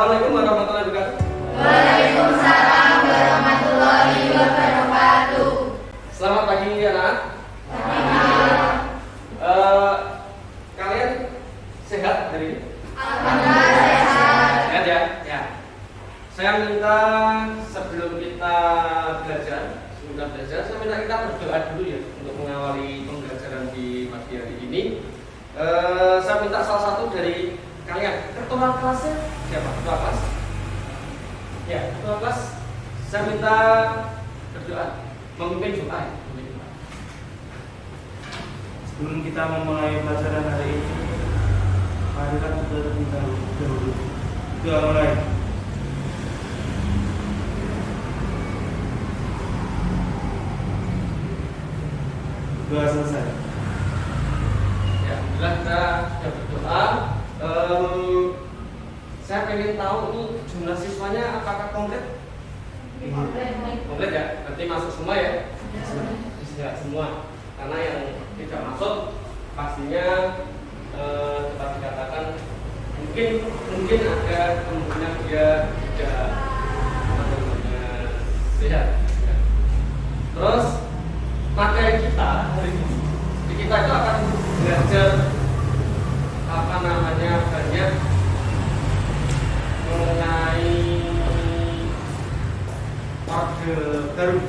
Assalamualaikum warahmatullahi wabarakatuh. Waalaikumsalam warahmatullahi wabarakatuh. Selamat pagi anak. Kalian sehat hari ini? Alhamdulillah sehat. Sehat ya? Ya. Saya minta sebelum kita belajar, saya minta kita berdoa dulu ya untuk mengawali pembelajaran di pagi hari ini. Saya minta salah satu dari kalian, ketua kelasnya siapa? Ketua kelas? Ya, ketua kelas. Saya minta berdoa, memimpin doa ya. Sebelum kita memulai pelajaran hari ini, marilah kita terlebih dahulu doa mulai. Doa selesai. Ya, alhamdulillah kita sudah berdoa. Saya pengen tahu ini jumlah siswanya apakah komplit? Komplit ya, berarti masuk semua ya? Tidak semua, karena yang tidak masuk pastinya dapat dikatakan mungkin ada kemungkinan dia tidak sehat. Ya. Terus materi kita hari ini, kita itu akan belajar banyak mengenai orde baru.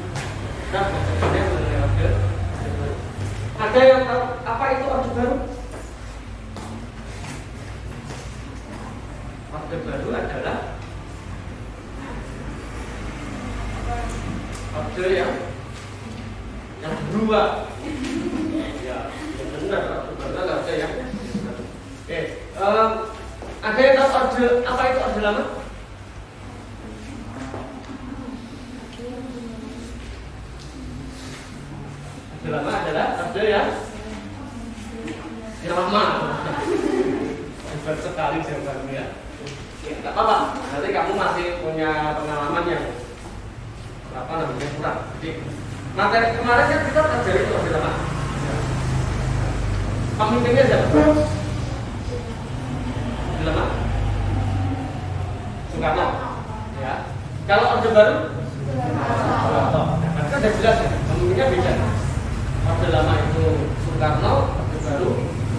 Kita belajarnya mengenai orde baru. Ada yang tahu apa itu orde baru? Orde baru adalah orde yang berubah. Ya, benar. Orde baru adalah orde yang baru. Oke, ada yang tahu orde apa itu orde lama? Orde lama adalah orde yang lama. Hebat sekali jawabannya ya. Tidak apa-apa, nanti kamu masih punya pengalaman yang kurang. Jadi materi kemarin kan kita pelajari itu orde lama. Pemimpinnya siapa? Orde lama? Soekarno. Ya. Kalau orde baru? Soeharto. Nah, kan sudah jelas ya, pemimpinnya beda. Orde lama itu Soekarno, orde baru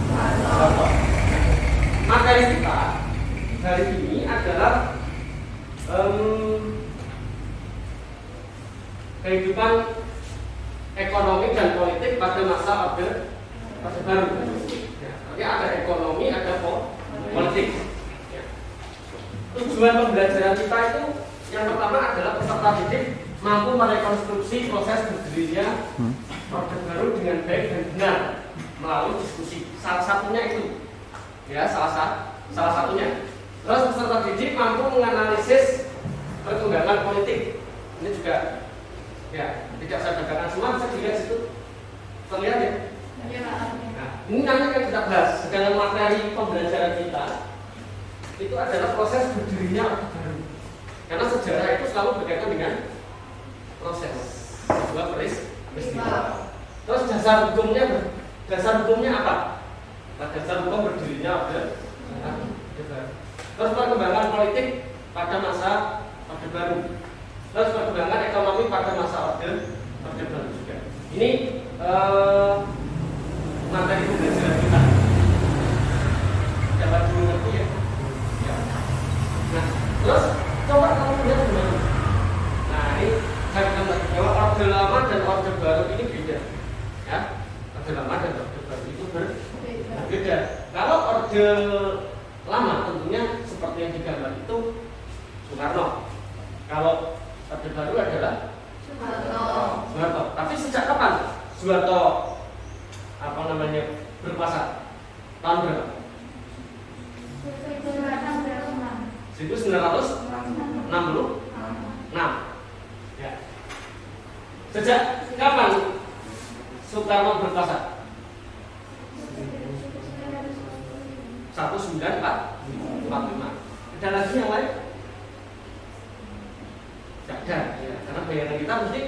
Soeharto. Materi kita hari ini adalah kehidupan ekonomi dan politik pada masa orde baru. Ya, jadi ada ekonomi, ada politik. Ya. Tujuan pembelajaran kita itu yang pertama adalah peserta didik mampu merekonstruksi proses berdirinya orde baru dengan baik dan benar melalui diskusi. Salah satunya itu, ya salah satunya. Terus peserta didik mampu menganalisis perkembangan politik. Ini juga, ya tidak saya bacakan semua, bisa dilihat situ, terlihat ya. Nah, ini nanti akan kita bahas. Sedangkan materi pembelajaran kita itu adalah proses berdirinya orde baru. Karena sejarah itu selalu berkaitan dengan proses sebuah peristiwa. Terus dasar hukumnya apa? Nah, dasar hukum berdirinya orde baru. Terus perkembangan politik pada masa orde baru. Terus perkembangan ekonomi pada masa orde baru juga. Ini materi pembelajaran kita. Dapat dulu ngerti ya? Ya. Nah, terus coba kamu lihat gimana? Nah, ini saya bilang tadi bahwa orde lama dan orde baru ini beda. Ya, orde lama dan orde baru itu berbeda. Kalau orde lama tentunya seperti yang digambar itu Soekarno. Kalau orde baru adalah Soeharto. Tapi sejak kapan Soeharto berkuasa? Tahun berapa? 1966. Ya. Sejak kapan Soekarno berkuasa? 1945. Ada lagi yang lain? Tidak ada. Ya. Karena bayangan kita mesti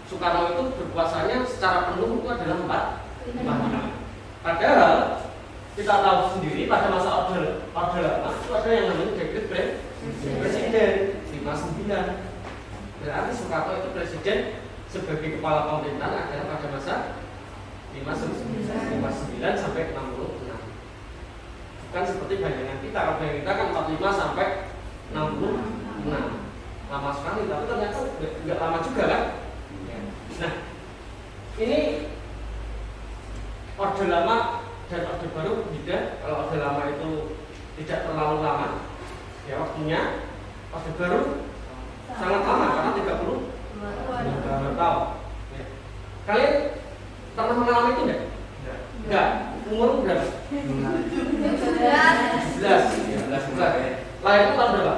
Soekarno itu berkuasanya secara penuh itu adalah 45. Padahal kita tahu sendiri pada masa orde lama itu ada yang namanya Dekret Presiden 59. Berarti Soekarno itu presiden sebagai kepala pemerintahan adalah pada masa 59 sampai 66. Bukan seperti bayangan kita. Kalau bayangan kita kan 45 sampai 66. Lama sekali, tapi ternyata nggak lama juga kan? Nah, ini Orde Lama dan Orde Baru beda. Kalau Orde Lama itu tidak terlalu lama, ya waktunya. Orde Baru sangat lama karena 32 tahun. Ya. Kalian pernah mengalami itu enggak? Enggak. Umur berapa? 17. 17. Lahirnya tahun berapa?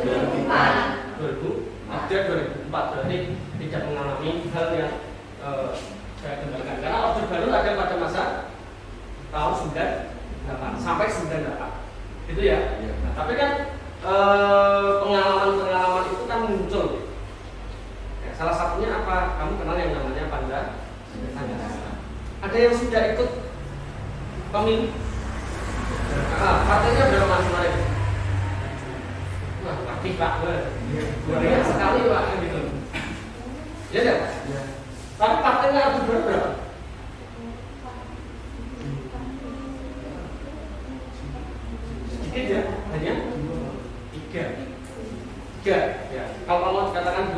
2004. 2004 berarti tidak mengalami hal yang saya kembangkan. Karena Orde Baru ada pada masa tahun 98 sampai 98. Itu ya. Nah, tapi kan pengalaman-pengalaman itu kan muncul. Ya, salah satunya apa? Kamu kenal yang namanya Pancasila. Ada yang sudah ikut pemilu? Partainya berapa mas kemarin? Wah, aktif Pak. Banyak sekali Pak gitu. Ya kan? Ya. Tapi partainya harus berapa? Sedikit ya, hanya 3. Ya. Kalau kamu katakan 2,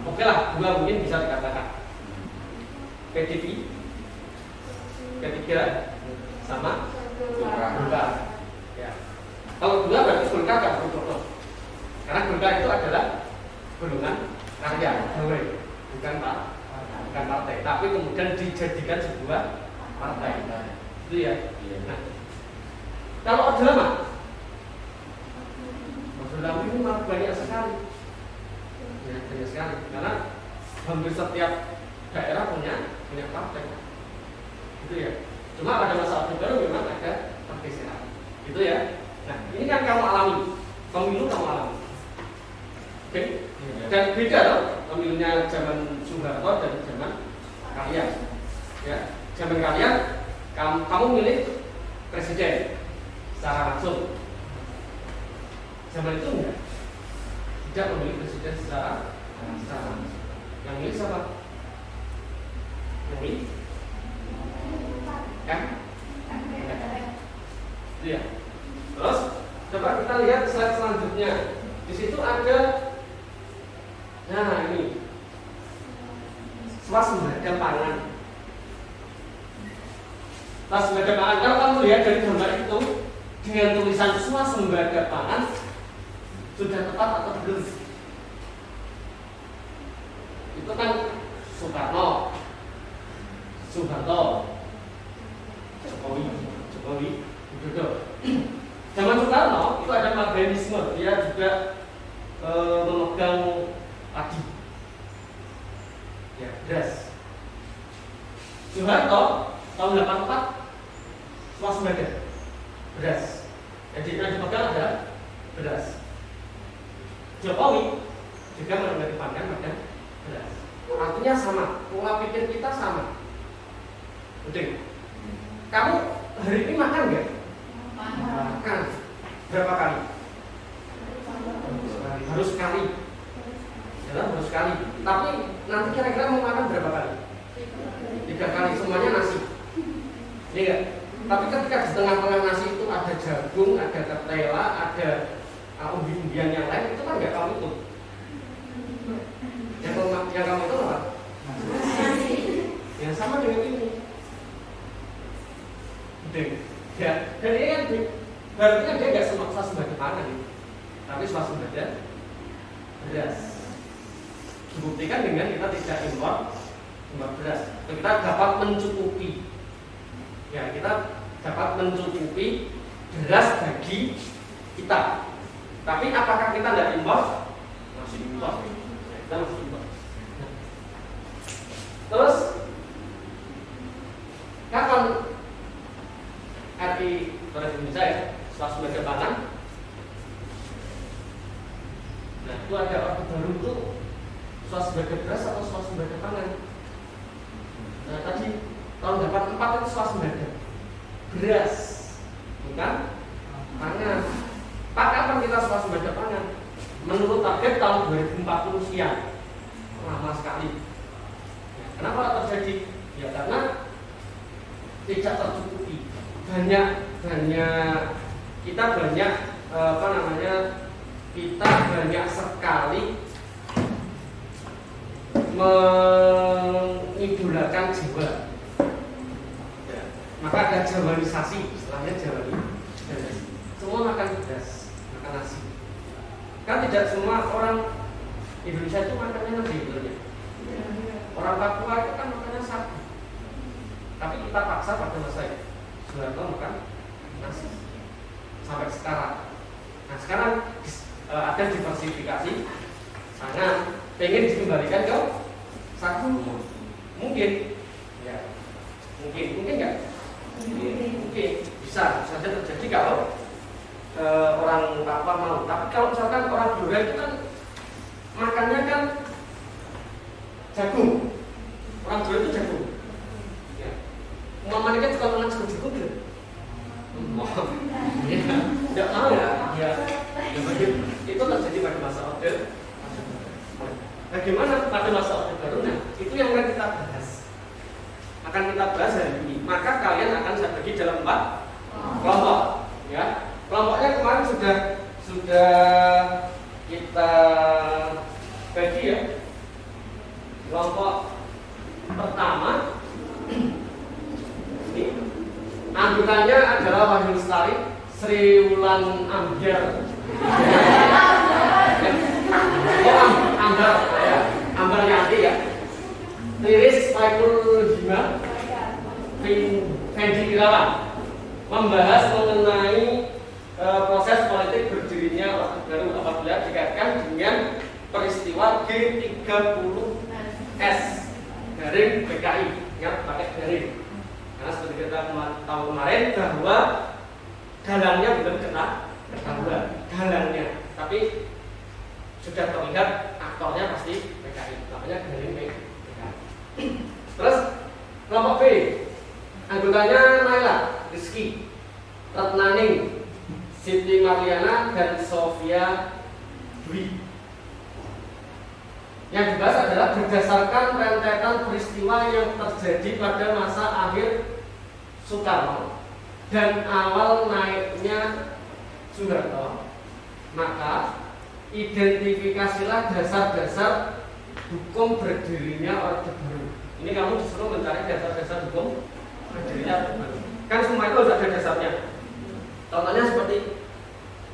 oke lah, 2 mungkin bisa dikatakan. PDP, P3 sama Golkar. Ya. Kalau 2 berarti Golkar kan betul. Karena Golkar itu adalah golongan karya, bukan partai, tapi kemudian dijadikan sebuah partai. Itu ya. Nah, kalau Orde Lama, ini malah banyak sekali. Ya, banyak sekali. Karena hampir setiap daerah punya partai. Itu ya. Cuma pada masa Orde Baru memang ada pergeseran. Itu ya. Nah, ini kan kamu alami. Pemilu kamu alami. Oke? Dan beda loh pemilunya zaman Soeharto dan zaman kalian. Ya, zaman kalian kamu milih presiden secara langsung. Zaman itu enggak. Tidak memilih presiden secara langsung. Yang milih siapa? Yang milih? Kan? Iya. Terus coba kita lihat slide selanjutnya. Di situ ada, nah ini swasembada pangan. Swasembada pangan. Kalau kamu lihat dari gambar itu dengan tulisan swasembada pangan, sudah tepat atau belum? Itu kan Soekarno, Jokowi, Widodo. Zaman Soekarno itu ada Marganisme, dia juga memegang padi, ya beras. Soeharto tahun 84 swasembada beras. Jadi yang dipegang adalah beras. Jokowi juga mengambil pangan pada beras. Artinya sama, pola pikir kita sama. Betul. Kamu hari ini makan nggak? Makan. Berapa kali? Harus sekali. Harus sekali. Tapi nanti kira-kira mau makan berapa kali? 3 kali, semuanya nasi. Iya nggak? Tapi ketika di tengah-tengah nasi itu ada jagung, ada ketela, ada umbi-umbian yang lain, itu kan nggak kamu itu. Yang kamu itu apa? Nasi. Yang sama dengan ini. Ya, dan ini kan berarti kan dia nggak swasembada pangan, tapi swasembada beras. Dibuktikan dengan kita tidak impor beras. Kita dapat mencukupi. Ya, kita dapat mencukupi beras bagi kita. Tapi apakah kita tidak impor? Masih impor. Kita masih impor. Terus kapan RI Indonesia ya, swasembada pangan? Nah, itu ada Orde Baru itu swasembada beras atau swasembada pangan? Nah, tadi tahun 84 itu swasembada beras, bukan pangan. Pak, kapan kita swasembada pangan? Menurut target tahun 2040 sekian. Lama sekali. Ya, kenapa terjadi? Ya karena tidak tercukupi. Banyak kita banyak kita banyak sekali mengidolakan Jawa. Ya, maka ada Jawanisasi, istilahnya Jawani. Semua makan pedas, makan nasi. Kan tidak semua orang Indonesia itu makannya nasi sebenarnya. Orang Papua itu kan makannya sapi. Tapi kita paksa pada masa itu Soeharto makan nasi sampai sekarang. Nah sekarang ada diversifikasi sangat pengen dikembalikan ke sagu. Mungkin ya mungkin nggak? Mungkin bisa saja terjadi kalau orang Papua mau. Tapi kalau misalkan orang Blora itu kan makannya kan jagung. Orang Blora itu jagung. Ya. Mama kan suka makan jagung gitu. Ya, tidak mau. Ya. Itu terjadi pada masa Orde. Bagaimana pada masa Orde Baru? Nah, itu yang akan kita bahas. Akan kita bahas hari ini. Maka kalian akan saya bagi dalam 4 kelompok. Ya. Kelompoknya kemarin sudah kita bagi ya. Kelompok pertama ini anggotanya adalah Wahyu Lestari, Sri Wulan Ambyar. Ambar Yanti ya. Riris Faikul Hima, Fendi Irawan membahas mengenai proses politik berdirinya Orde Baru apabila dikaitkan dengan peristiwa G30S garing PKI, ya pakai garing. Karena seperti kita tahu kemarin bahwa dalangnya belum ketahuan, dalangnya, tapi sudah terlihat aktornya pasti PKI, namanya garing PKI. Terus kelompok B, anggotanya Naila, Rizky, Ratnaning, Siti Mariana, dan Sofia Dwi. Yang dibahas adalah berdasarkan rentetan peristiwa yang terjadi pada masa akhir Soekarno dan awal naiknya Soeharto, maka identifikasilah dasar-dasar hukum berdirinya Orde Baru. Ini kamu disuruh mencari dasar-dasar hukum berdirinya Orde Baru. Kan semua itu harus ada dasarnya. Contohnya seperti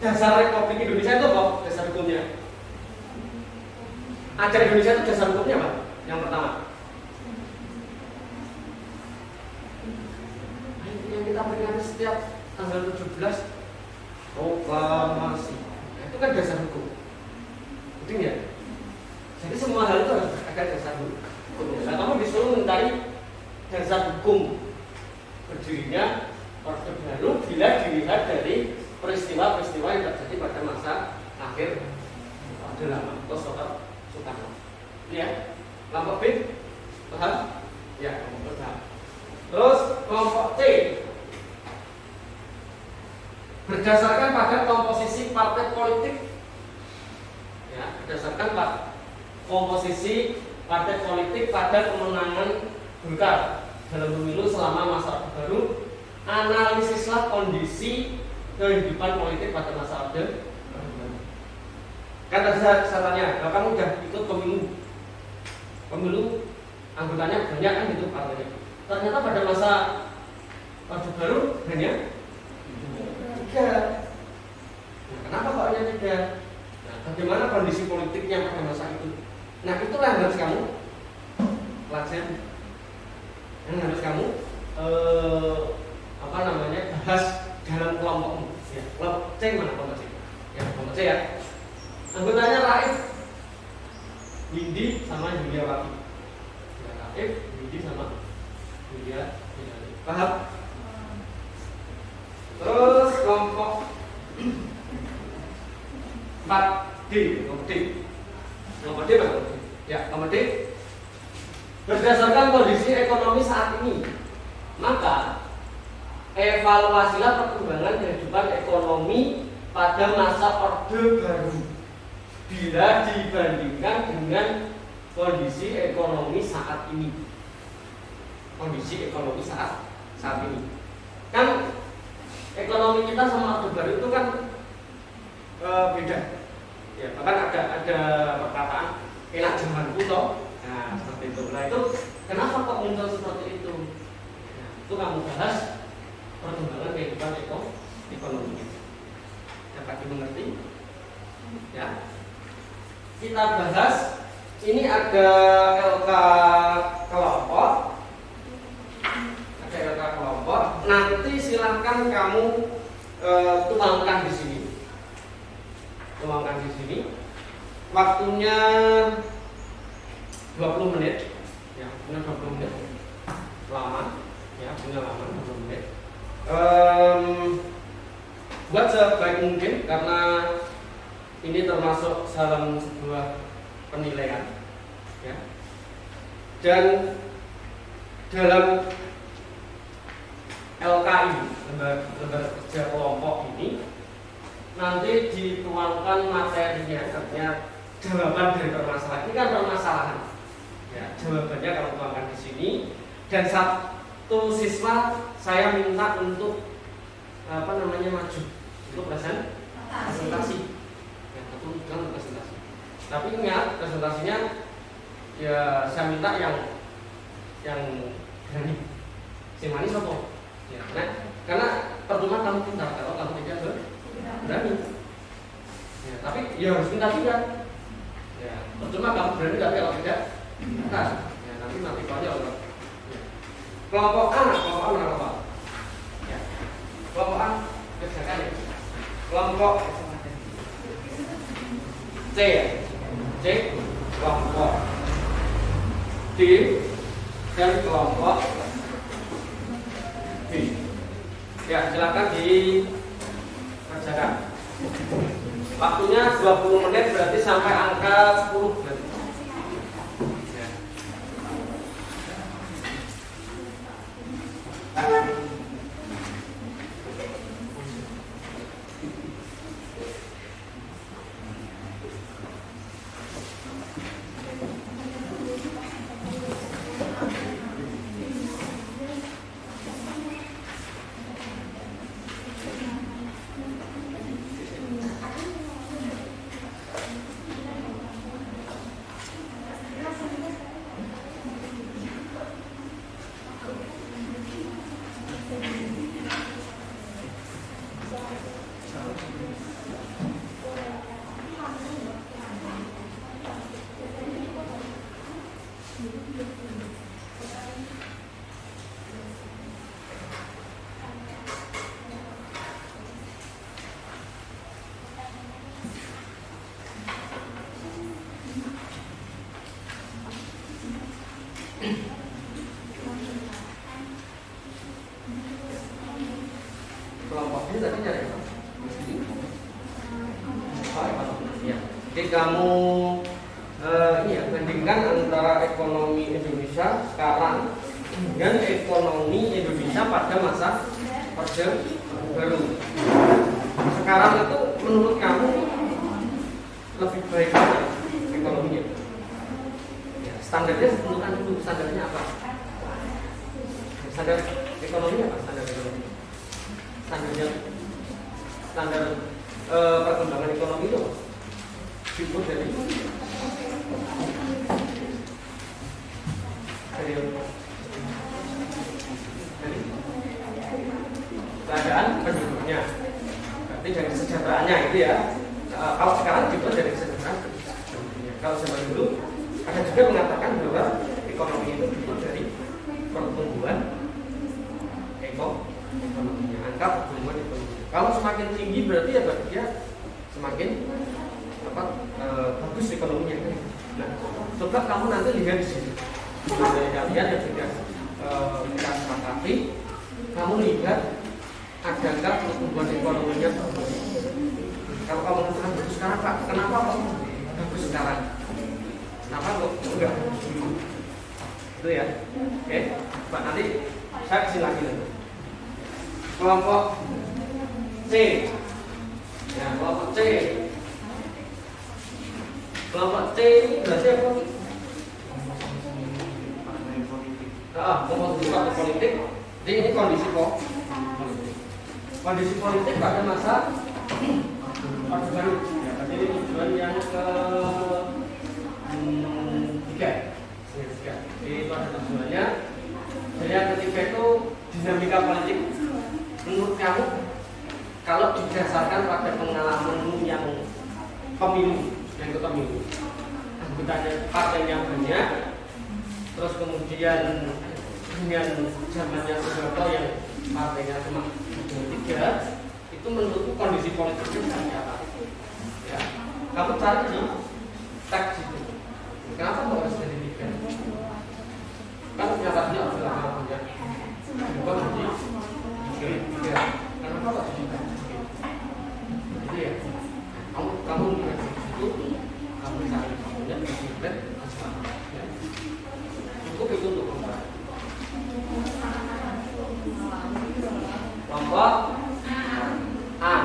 dasar Republik Indonesia itu apa? Dasar hukumnya. Ajar Indonesia itu dasar hukumnya apa? Yang pertama. Yang kita peringati setiap tanggal 17 proklamasi. Nah, itu kan dasar hukum. Betul ya? Jadi semua hal itu harus ada dasar hukum. Nah, kamu disuruh mencari dasar hukum berdirinya Orde Baru bila dilihat dari peristiwa-peristiwa yang terjadi pada masa akhir Orde Lama atau Soekarno. Ya, kelompok B paham? Ya, kelompok B paham. Terus kelompok C berdasarkan pada komposisi partai politik. Ya, berdasarkan komposisi partai politik pada kemenangan Golkar dalam pemilu selama masa Orde Baru. Analisislah kondisi kehidupan politik pada masa Orde Baru. Kan tadi saya tanya, kalau kamu udah ikut pemilu anggotanya banyak kan itu partainya. Ternyata pada masa Orde Baru hanya 3. Nah, kenapa kok hanya 3? Nah, bagaimana kondisi politiknya pada masa itu? Nah, itulah yang harus kamu pelajari. Yang harus kamu bahas dalam kelompokmu. Ya, kelompok C mana kelompok C? Ya, kelompok C ya. Anggotanya Raif, Windy sama Yuliawati. Ya, Raif, Windy sama Yuliawati. Paham? Terus kelompok 4D, kelompok D. Kelompok D mana? Ya, kelompok D. Berdasarkan kondisi ekonomi saat ini, maka evaluasilah perkembangan kehidupan ekonomi pada masa Orde Baru bila dibandingkan dengan kondisi ekonomi saat ini. Kondisi ekonomi saat ini. Kan ekonomi kita sama Orde Baru itu kan beda. Ya, bahkan ada perkataan enak zaman kuno. Nah, seperti itu. Nah, itu kenapa kok muncul seperti itu? Nah, itu kamu bahas perkembangan kehidupan ekonomi. Dapat dimengerti? Ya. Kita bahas ini ada LK kelompok. Ada LK kelompok. Nanti silahkan kamu tuangkan di sini. Tuangkan di sini. Waktunya 20 menit. Ya, benar 20 menit. Lama. Ya, benar lama 20 menit. Buat sebaik mungkin karena ini termasuk dalam sebuah penilaian, ya. Dan dalam LKI lembaga kerja kelompok ini nanti dituangkan materinya, artinya jawaban dari permasalahan. Ini kan permasalahan, ya. Jawabannya kalau tuangkan di sini dan satu siswa saya minta untuk maju untuk presentasi. Ya, untuk presentasi. Tapi ingat presentasinya ya saya minta yang berani. Si manis apa? Ya, karena percuma kamu pintar kalau kamu tidak berani. Ya, tapi ya harus pintar juga. Ya, percuma kamu berani tapi kalau tidak pintar. Ya, nanti pokoknya Allah. Ya. Kelompok A apa? Ya. Kelompok A kerjakan ya. Kelompok C kelompok D dan kelompok B. Ya, silakan dikerjakan. Waktunya 20 menit berarti sampai angka 10 berarti. Ya. Kelompok ini tadi nyari apa? Ya. Jadi kamu ini ya, bandingkan antara ekonomi Indonesia sekarang dengan ekonomi Indonesia pada masa Orde Baru. Sekarang itu menurut kamu lebih baik mana ekonominya? Ya, standarnya tentukan dulu standarnya apa? Standar ekonomi apa? Standar ekonomi? Standar perkembangan ekonomi itu dibuat dari keadaan penduduknya, berarti dari kesejahteraannya itu ya. Kalau sekarang dibuat dari kesejahteraan penduduknya. Kalau zaman dulu ada juga mengatakan bahwa ekonomi itu dibuat dari pertumbuhan ekonominya, angka pertumbuhan ekonomi. Kalau semakin tinggi berarti ya berarti dia semakin bagus ekonominya. Nah, coba kamu nanti lihat di sini. Dari kalian yang sudah kita sepakati, kamu lihat adakah pertumbuhan ekonominya bagus. Kalau kamu mengatakan bagus sekarang Pak, kenapa kok bagus sekarang? Kenapa kok enggak bagus dulu? Itu ya. Oke, Pak, nanti saya kasih lagi nanti. Kelompok C Ya, kelompok C. Kelompok C ini berarti apa? Komposisi partai politik. Jadi ini kondisi kondisi politik pada masa Orde Baru. Ya, berarti ini tujuan yang ke tiga. Itu ada tujuannya. Dan yang ketiga itu dinamika politik. Menurut kamu, kalau didasarkan pada pengalamanmu yang pemilu, anggotanya partainya banyak, terus kemudian dengan zamannya Soeharto yang partainya cuma 3, itu menurutku kondisi politiknya seperti apa? Ya, kamu cari di teks itu. Kenapa kok harus jadi 3? Kan nyatanya adalah banyak. Bukan jadi 3. Kenapa kok jadi 3? Jadi ya, kamu lihat itu, kamu cari kemudian dilihat ya. Cukup itu untuk membuat kelompok A.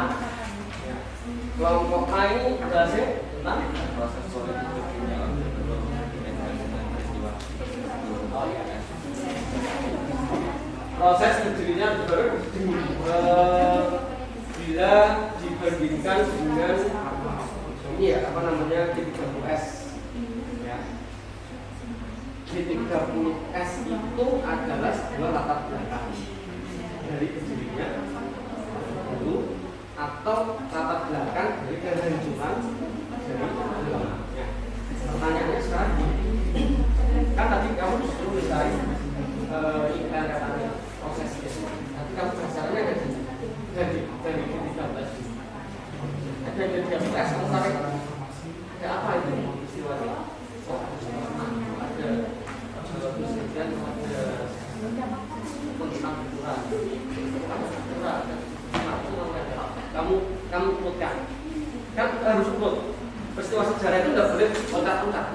Ya. Kelompok A ini bahasnya tentang proses politik berjalan oh ya. Proses berdirinya baru bila dibandingkan dengan ini ya apa namanya G30S ya. G30S itu adalah sebuah latar belakang dari berdirinya dulu atau latar belakang dari kehancuran dari ulama ya. Pertanyaannya sekarang kan tadi kamu disuruh mencari iklan katanya prosesnya tapi kamu dasarnya dari G30S ada G30S kamu tarik ada apa itu istilahnya ada kemudian ada kamu urutkan kan harus urut peristiwa sejarah itu tidak boleh loncat-loncat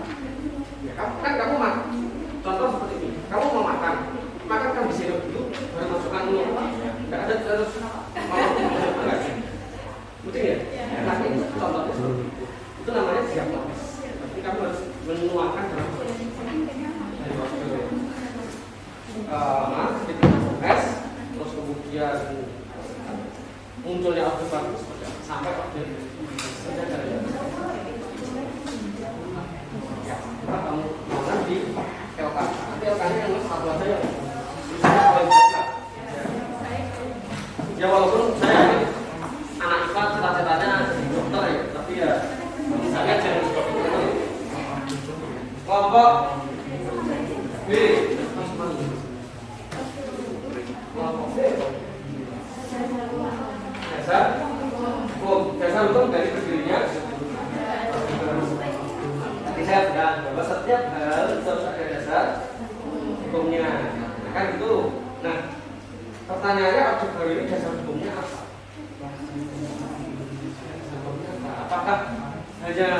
ya, kamu makan contoh seperti ini kamu mau makan kan disirup dulu baru masukkan minum tidak ada terus mau penting ya tapi itu contohnya seperti itu namanya diagnosis berarti kamu harus menuangkan dalam dari waktu S terus kemudian munculnya Orde Baru sampai Orde ya, kamu mau di LK nanti LK-nya yang satu aja yang ya walaupun saya anak IPA cita-citanya dokter ya tapi ya misalnya jangan seperti itu kelompok B dasar hukum dari berdirinya tadi saya bilang bahwa setiap hal harus ada dasar hukumnya kan gitu. Nah pertanyaannya Orde Baru ini dasar hukumnya apa? Apakah hanya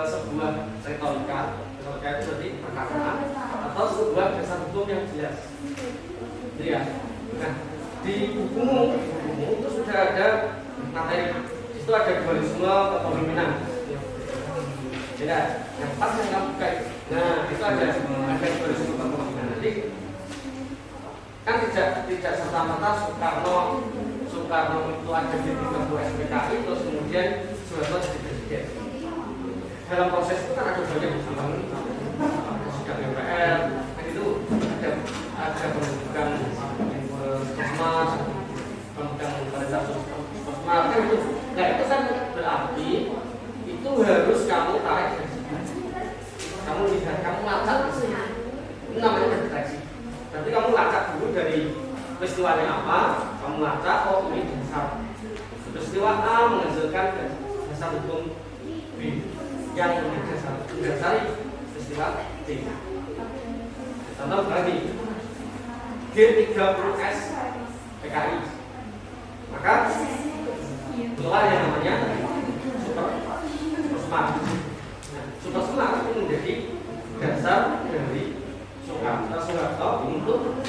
sebuah retorika itu berarti perkataan atau sebuah dasar hukum yang jelas? Iya. Nah di bukumu itu sudah ada materi itu ada dualisme kepemimpinan tidak yang pas yang kamu buka nah itu ada dualisme kepemimpinan nanti kan tidak serta-merta Soekarno itu ada di 30 SPKI terus kemudian Soeharto jadi presiden dalam proses itu kan ada banyak pertimbangan sidang MPR kan itu ada pembentukan Kosmas kan itu. Nah itu kan berarti itu harus kamu tarik dari situ. Kamu lihat, kamu lacak itu namanya deteksi. Berarti kamu lacak dulu dari peristiwanya apa, kamu lacak oh ini dasar peristiwa A menghasilkan dasar hukum B yang mendasari peristiwa C. Contoh lagi G30S PKI maka keluar yang namanya super smart itu menjadi dasar dari Soeharto untuk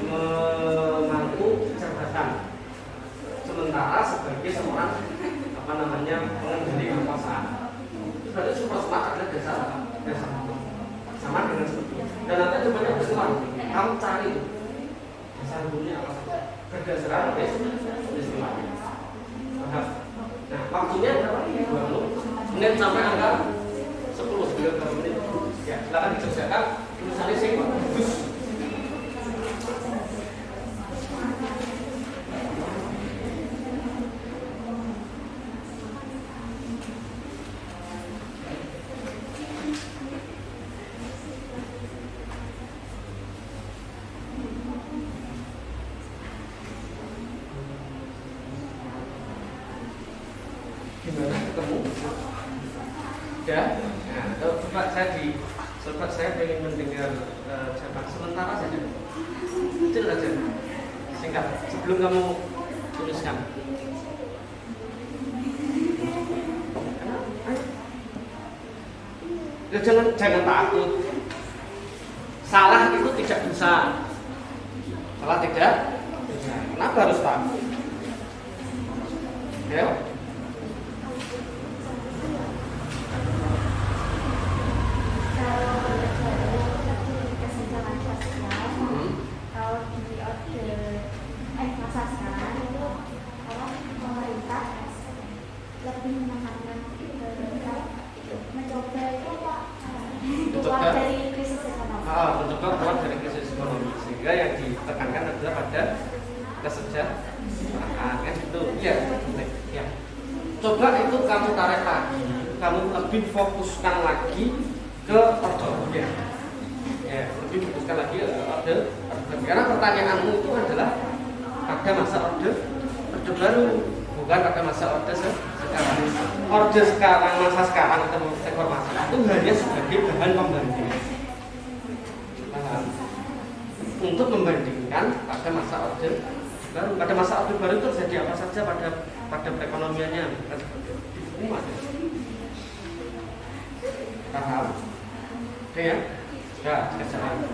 memangku kecerdasan sementara sebagai seorang pengendali kekuasaan. Itu berarti super smart adalah dasar sama dengan seperti itu. Dan nanti coba peristiwa kamu cari dasar hukumnya apa saja berdasarkan peristiwa. Nah, waktunya berapa? 20 menit sampai angka 10 sebelum berapa menit. Ya, silakan dikerjakan tulisannya sing bagus. Gimana ketemu? Ya, nah, coba saya ingin mendengar jawaban sementara saja, kecil aja, singkat, sebelum kamu tuliskan. Ya, jangan takut. Salah itu tidak bisa. Salah tidak bisa. Kenapa harus takut? Ya. Mencoba keluar dari krisis ekonomi, sehingga yang ditekankan adalah pada kesejahteraan, kan itu ya. Coba itu kamu tarik lagi, kamu lebih fokuskan lagi ke order, ya, lebih fokuskan lagi ke order, karena pertanyaanmu itu adalah pada masa orde baru, bukan pada masa orde sekarang. Orde sekarang, masa sekarang atau reformasi itu hanya sebagai bahan pembanding. Untuk membandingkan pada masa orde baru. Pada masa orde baru itu terjadi apa saja pada perekonomiannya, kan seperti itu. Paham? Oke ya? Ya, sekarang.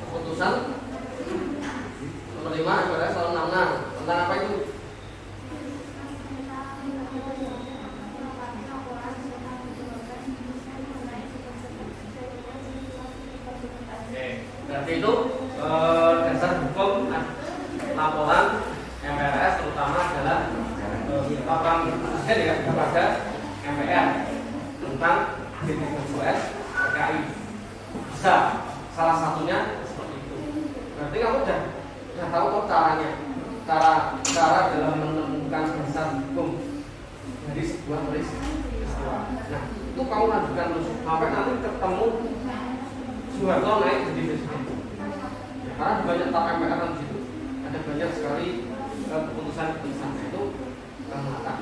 Keputusan nomor 5 adalah soal 66 tentang apa itu? Oke. udah tahu kok caranya, cara dalam menemukan dasar hukum dari sebuah peristiwa. Nah, itu kamu lanjutkan terus sampai nanti ketemu Soeharto naik jadi presiden. Ya, karena banyak tap MPR di situ, ada banyak sekali keputusan-keputusan itu kamu lakukan.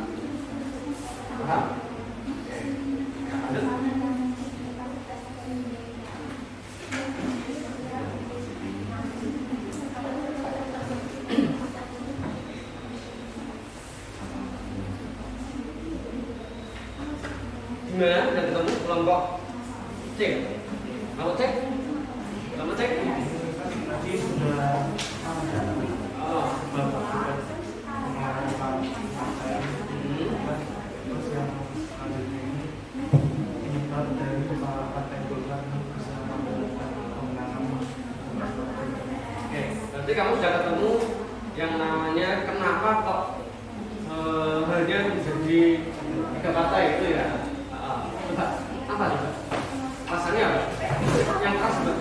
Paham? Oke. Ya, lanjut. Gimana? Udah ketemu kelompok C? Kelompok C? Kelompok C? Tadi sudah Bapak sudah mengarahkan saya terus yang selanjutnya ini penyebab dari Partai Golkar bersama dengan kemenangan. Oke, berarti kamu sudah ketemu yang namanya kenapa kok hanya menjadi 3 partai itu ya? Coba, apa coba? Alasannya apa? Yang keras coba?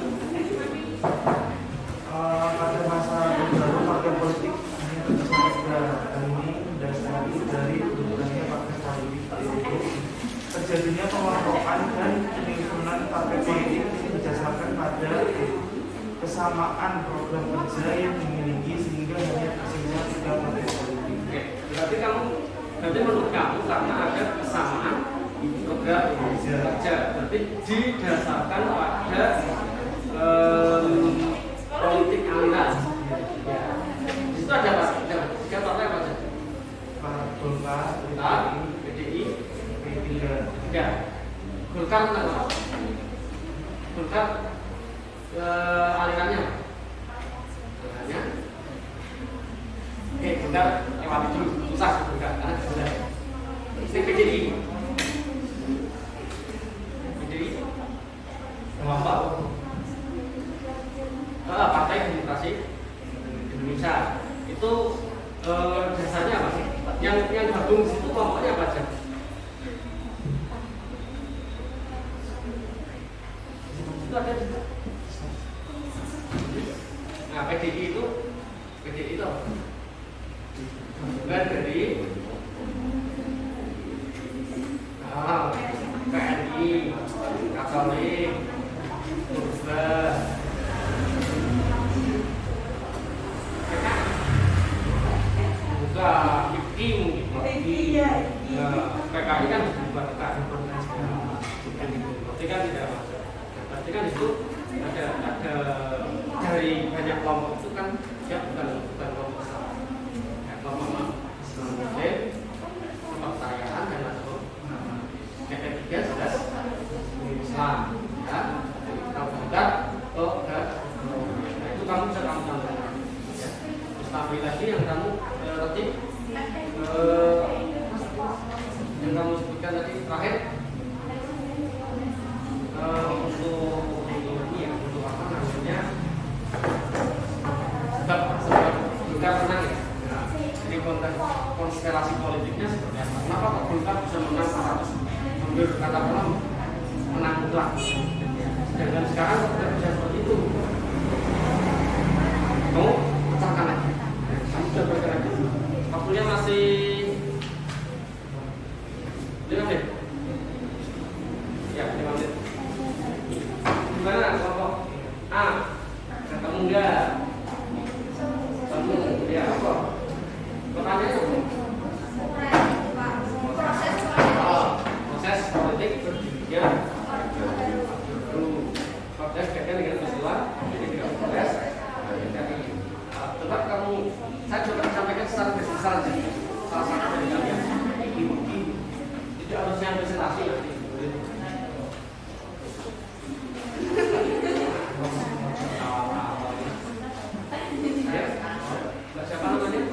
Pada masa baru partai politik hanya terkesan ini dasari dari kebutuhannya partai politik itu terjadinya pengelompokan dan penyusunan partai politik ini berdasarkan pada kesamaan program kerja yang dimiliki sehingga hanya tersisa 3 partai politik. Oke, berarti menurut kamu karena ada kesamaan program kerja, berarti didasarkan pada politik aliran. Ya. Di situ ada apa? Ada 3 partai apa saja? Golkar, PDI, P3. Ya. Golkar apa? Golkar alirannya apa? Alirannya. Oke, Golkar lewati dulu. Susah Golkar karena sudah. Ini PDI. PDI. Kelompok Partai Demokrasi Indonesia itu dasarnya apa sih? Yang gabung di situ kelompoknya apa aja? Itu ada juga. Nah, PDI itu bukan dari PNI, Katolik, Purba, IPI mungkin. PKI kan dibubarkan. Berarti kan tidak masuk. Berarti kan itu ada dari banyak kelompok itu kan dia bukan kelompok besar. Ya, kelompok Islam Muslim, kepercayaan dan masuk. Yang ketiga jelas Islam. Ya, kalau bukan nah itu kamu bisa kamu tambahkan. Ya. Stabilitas yang kamu tadi yang kamu sebutkan tadi terakhir untuk ini ya, untuk apa namanya sebab Golkar menang ya. Nah, jadi konstelasi politiknya seperti apa? Kenapa kok Golkar bisa menang 100 hampir katakanlah menang mutlak? Sedangkan sekarang tidak bisa seperti itu. Kamu pecahkan aja. Kamu sudah bergerak. Waktunya masih 5 menit. Ya, 5 menit. Gimana kelompok A? Ketemu enggak? Ketemu, ya apa? Pertanyaannya proses politik berdirinya proses kaitan dengan peristiwa jadi tidak proses jadi tetap kamu saya coba sampaikan secara garis besar saja salah satu dari kalian tidak harus yang presentasi nanti ya siapa namanya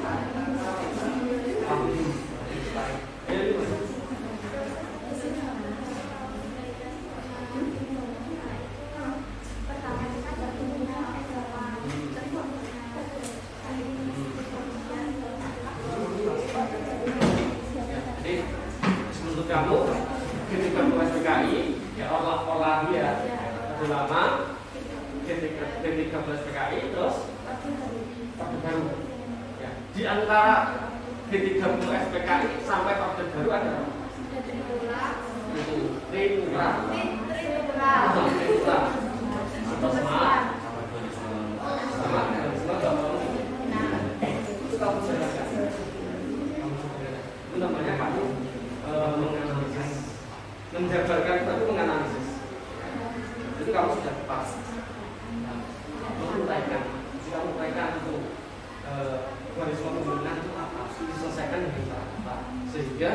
kamu ketika tugas PKI ya Allah dia ulama ketika tugas PKI terus antara D30 SPKI sampai orde baru ada Trinura. Itu kamu jelaskan. Itu namanya kamu menganalisis, menjabarkan itu menganalisis. Itu kamu sudah pas. Menguraikan, jika menguraikan itu garisma pembangunan itu apa? Diselesaikan dengan cara apa? Sehingga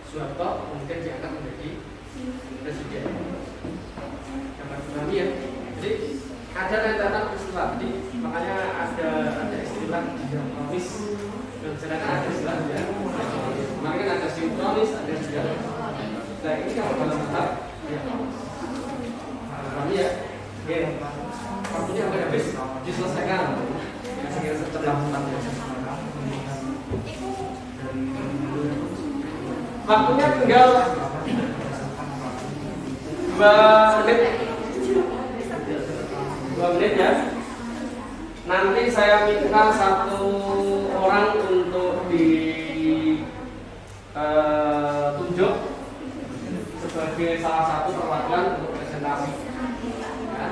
Soeharto kemudian diangkat menjadi presiden. Dapat dipahami ya. Jadi ada rentetan peristiwa. Jadi makanya ada istilah diakronis. Dan sedangkan ada istilah diakronis. Makanya kan ada sinkronis, ada diakronis. Nah ini kalau dalam tahap diakronis. Pahami ya? Oke. Waktunya sampai habis diselesaikan. Sehingga secepat-cepatnya. Waktunya tinggal 2 menit. 2 menit ya. Nanti saya minta 1 orang untuk ditunjuk sebagai salah satu perwakilan untuk presentasi. Ya.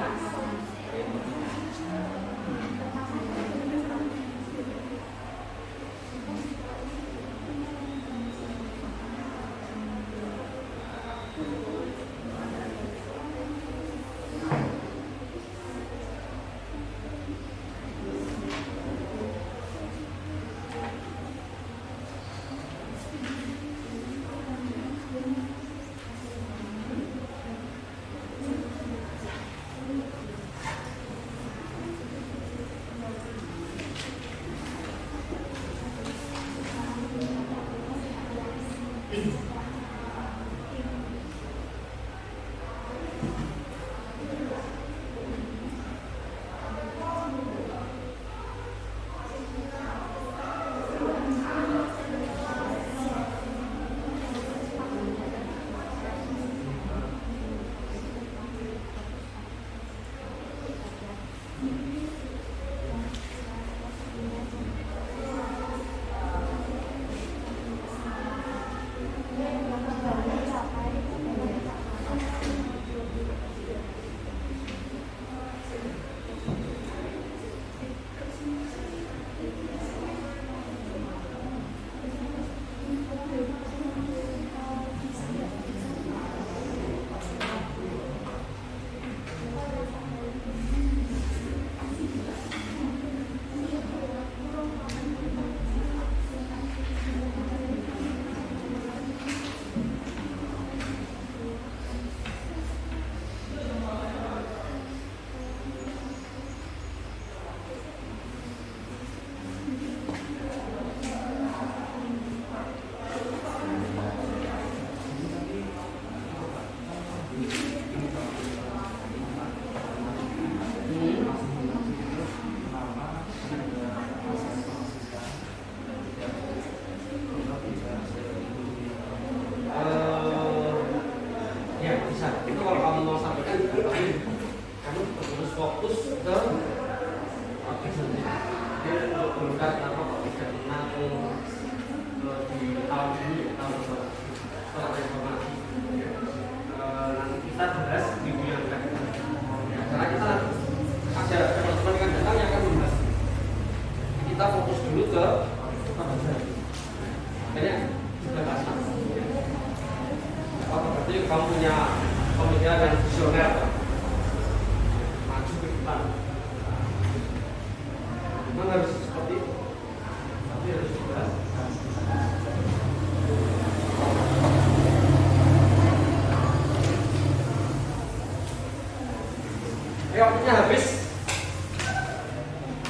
Waktunya habis,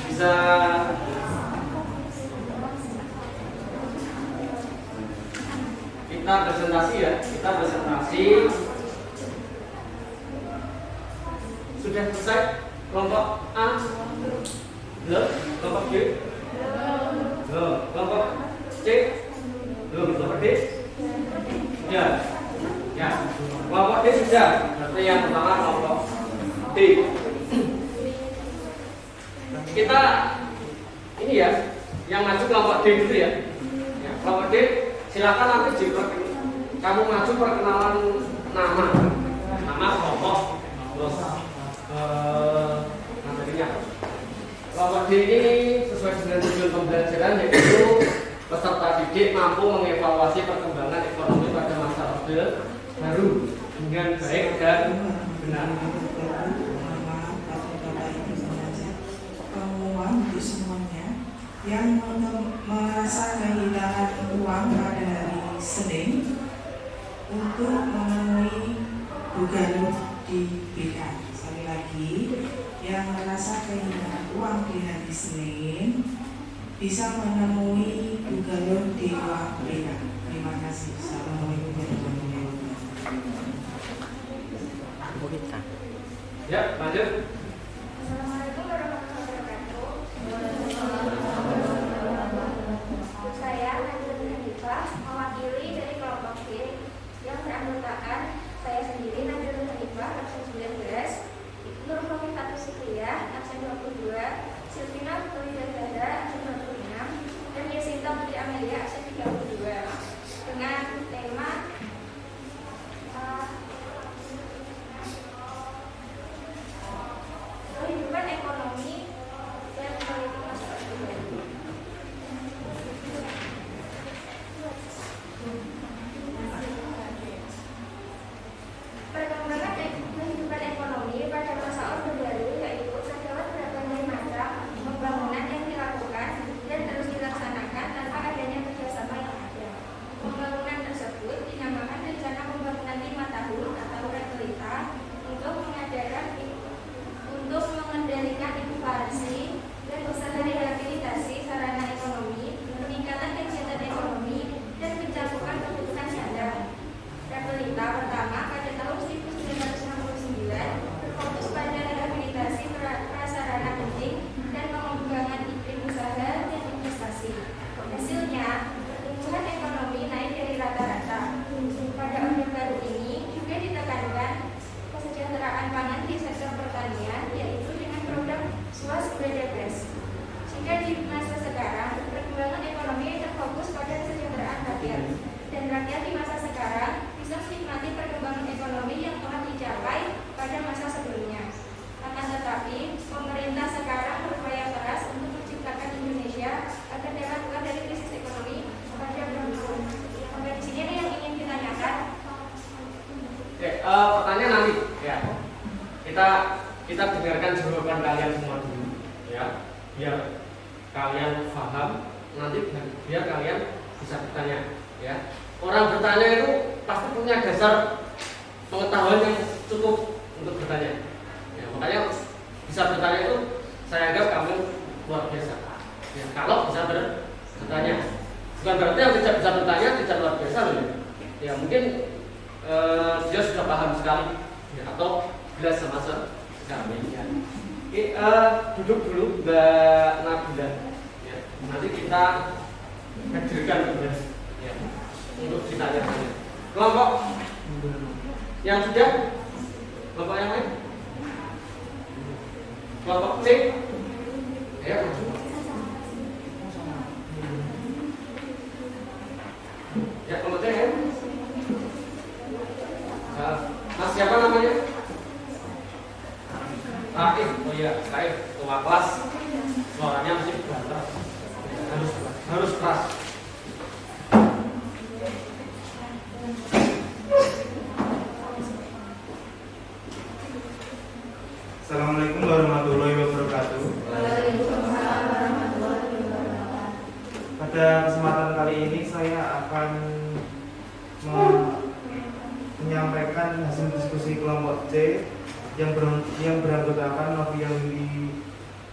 bisa kita presentasi ya, kita presentasi. Sudah selesai kelompok A, belum, kelompok B, belum, kelompok C, belum, kelompok D, sudah, ya, kelompok D sudah. Berarti yang pertama kelompok D. Kita ini ya Yang maju kelompok D dulu ya. Ya, kelompok D silakan nanti kamu maju perkenalan nama kelompok, terus materinya. Kelompok D ini sesuai dengan tujuan pembelajaran, yaitu peserta didik mampu mengevaluasi perkembangan ekonomi pada masa orde baru dengan baik dan benar. Pengumuman untuk semuanya yang merasa kehilangan uang pada hari Senin untuk memenuhi Bugaluh di BK. Sekali lagi, yang merasa kehilangan uang di hari Senin bisa menemui Bugaluh di ruang BK. Terima kasih. Assalamualaikum warahmatullahi wabarakatuh. Ya, lanjut. Assalamualaikum warahmatullahi wabarakatuh. Saya Najwa Hanifah, mewakili dari kelompok D yang beranggotakan saya sendiri Najwa Hanifah, absen 19, Nur Khofifatus Sikriyah, absen 22, Silvina Putri Zahra, absen 26, dan Yasinta Putri Amelia, absen 32, dengan tema kehidupan ekonomi dan politik masyarakat. Perkembangan kehidupan ekonomi pada masa Orde Baru yaitu terdapat berbagai macam pembangunan yang dilakukan dan terus dilaksanakan tanpa adanya kerjasama yang ada. Pembangunan tersebut dinamakan Rencana Pembangunan 5 Tahun atau REPLITA untuk mengendalikan inflasi dan usaha rehabilitasi sarana ekonomi, peningkatan kegiatan ekonomi, dan mencakupan kebutuhan janda. REPLITA pertama pada tahun 1969 berfokus pada rehabilitasi prasarana penting dan pengembangan iklim usaha dan investasi. Hasilnya, pertumbuhan ekonomi naik dari rata-rata. Pada Orde Baru ini juga ditekankan kesejahteraan pangan di sektor pertanian, yaitu dengan program Swasembada-Bes. Sehingga di masa sekarang, perkembangan ekonomi terfokus pada kesejahteraan rakyat. Dan rakyat di masa sekarang bisa menikmati perkembangan ekonomi yang telah dicapai pada masa sebelumnya. Akan tetapi, pemerintah sekarang berupaya keras untuk menciptakan Indonesia agar dapat keluar dari krisis ekonomi pada berhukum. Sampai di sini ada yang ingin ditanyakan? Oke, pertanyaan nanti ya. Kita dengarkan jawaban kalian semua dulu ya. Biar kalian paham, nanti biar kalian bisa bertanya ya. Orang bertanya itu pasti punya dasar pengetahuan yang cukup untuk bertanya. Ya, makanya bisa bertanya itu saya anggap kamu luar biasa. Ya, kalau bisa bertanya, bukan berarti yang tidak bisa bertanya tidak luar biasa loh. Ya mungkin dia sudah paham sekali ya, atau jelas sama sekali ya. Oke, duduk dulu Mbak Nabila ya. Nanti kita hadirkan ya, untuk ditanya-tanya. Kelompok yang sudah, kelompok yang lain, kelompok C ya, ya kelompok C ya. Mas siapa namanya? Raif. Oh iya, Raif, ketua kelas. Suaranya mesti keras. Harus keras. Assalamualaikum warahmatullahi wabarakatuh. Waalaikumsalam warahmatullahi wabarakatuh. Pada kesempatan kali ini saya akan menyampaikan hasil diskusi kelompok C yang beranggotakan Novia Lili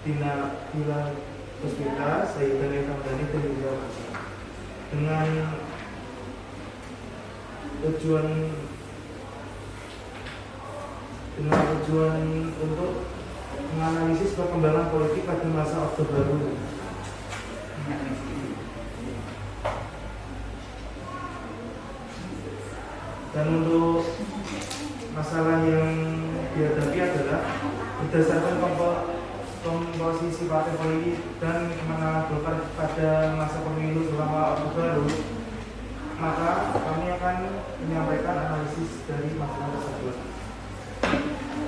Dina Bila Puspita, Sayyidah Eva Dani dan juga dengan tujuan untuk menganalisis perkembangan politik pada masa Orde Baru. Dan untuk masalah yang dihadapi adalah berdasarkan komposisi posisi partai politik dan kemenangan Golkar pada masa pemilu selama Orde Baru, maka kami akan menyampaikan analisis dari masalah tersebut.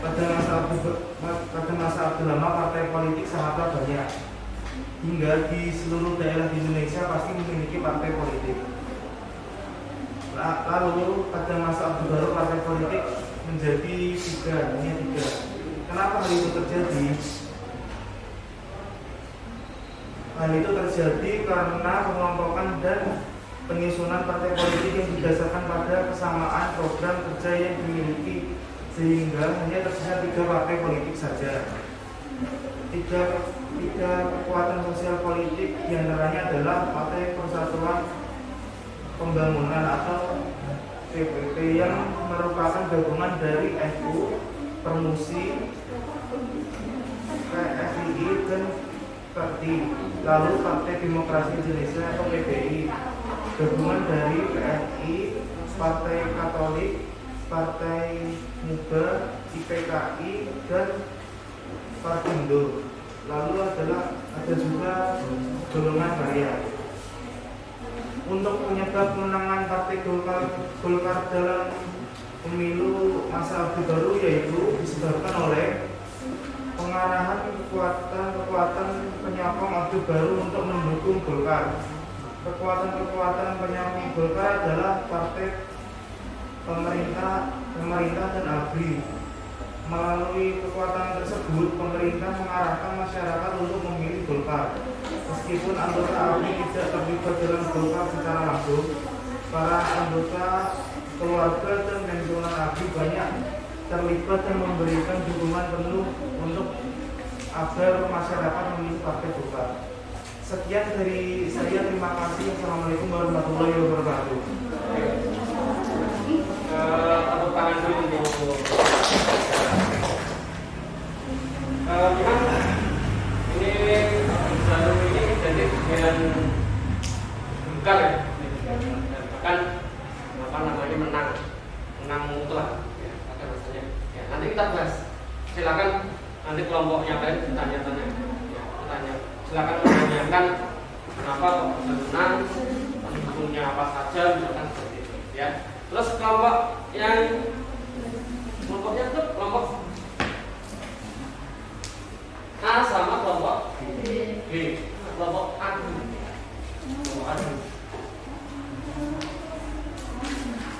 Pada masa Orde Lama partai politik sangatlah banyak, hingga di seluruh daerah di Indonesia pasti memiliki partai politik. Lalu pada masa Orde Baru partai politik menjadi hanya tiga. Kenapa hal itu terjadi? Hal itu terjadi karena pengelompokan dan penyusunan partai politik yang didasarkan pada kesamaan program kerja yang dimiliki, sehingga hanya tersisa 3 partai politik saja. Tiga kekuatan sosial politik diantaranya adalah Partai Persatuan Pembangunan atau PPP yang merupakan gabungan dari NU, Permusi, PSII, dan PERTI. Lalu Partai Demokrasi Indonesia atau PDI, gabungan dari PNI, Partai Katolik, Partai Muda, IPKI, dan Partindo. Lalu ada juga golongan karya. Untuk penyebab kemenangan Partai Golkar dalam pemilu masa Orde Baru yaitu disebabkan oleh pengarahan kekuatan penyokong Orde Baru untuk mendukung Golkar. Kekuatan penyokong Golkar adalah partai pemerintah dan ABRI. Melalui kekuatan tersebut, pemerintah mengarahkan masyarakat untuk memilih Golkar. Meskipun anggota ABRI tidak terlibat dalam Golkar secara langsung, para anggota keluarga dan pensiunan ABRI banyak terlibat dan memberikan dukungan penuh untuk agar masyarakat memilih Partai Golkar. Sekian dari saya, terima kasih. Assalamualaikum warahmatullahi wabarakatuh. Tepuk tangan dulu untuk ini jalur ini jadi dengan bukan ya, bahkan menang mutlak ya, pada masanya. Ya, nanti kita bahas. Silakan nanti kelompoknya kalian bertanya-tanya. Ya, silakan menanyakan kenapa kok menang, pendukungnya apa saja, misalkan seperti itu. Ya. Terus kelompoknya itu kelompok A sama kelompok B, kelompok adu.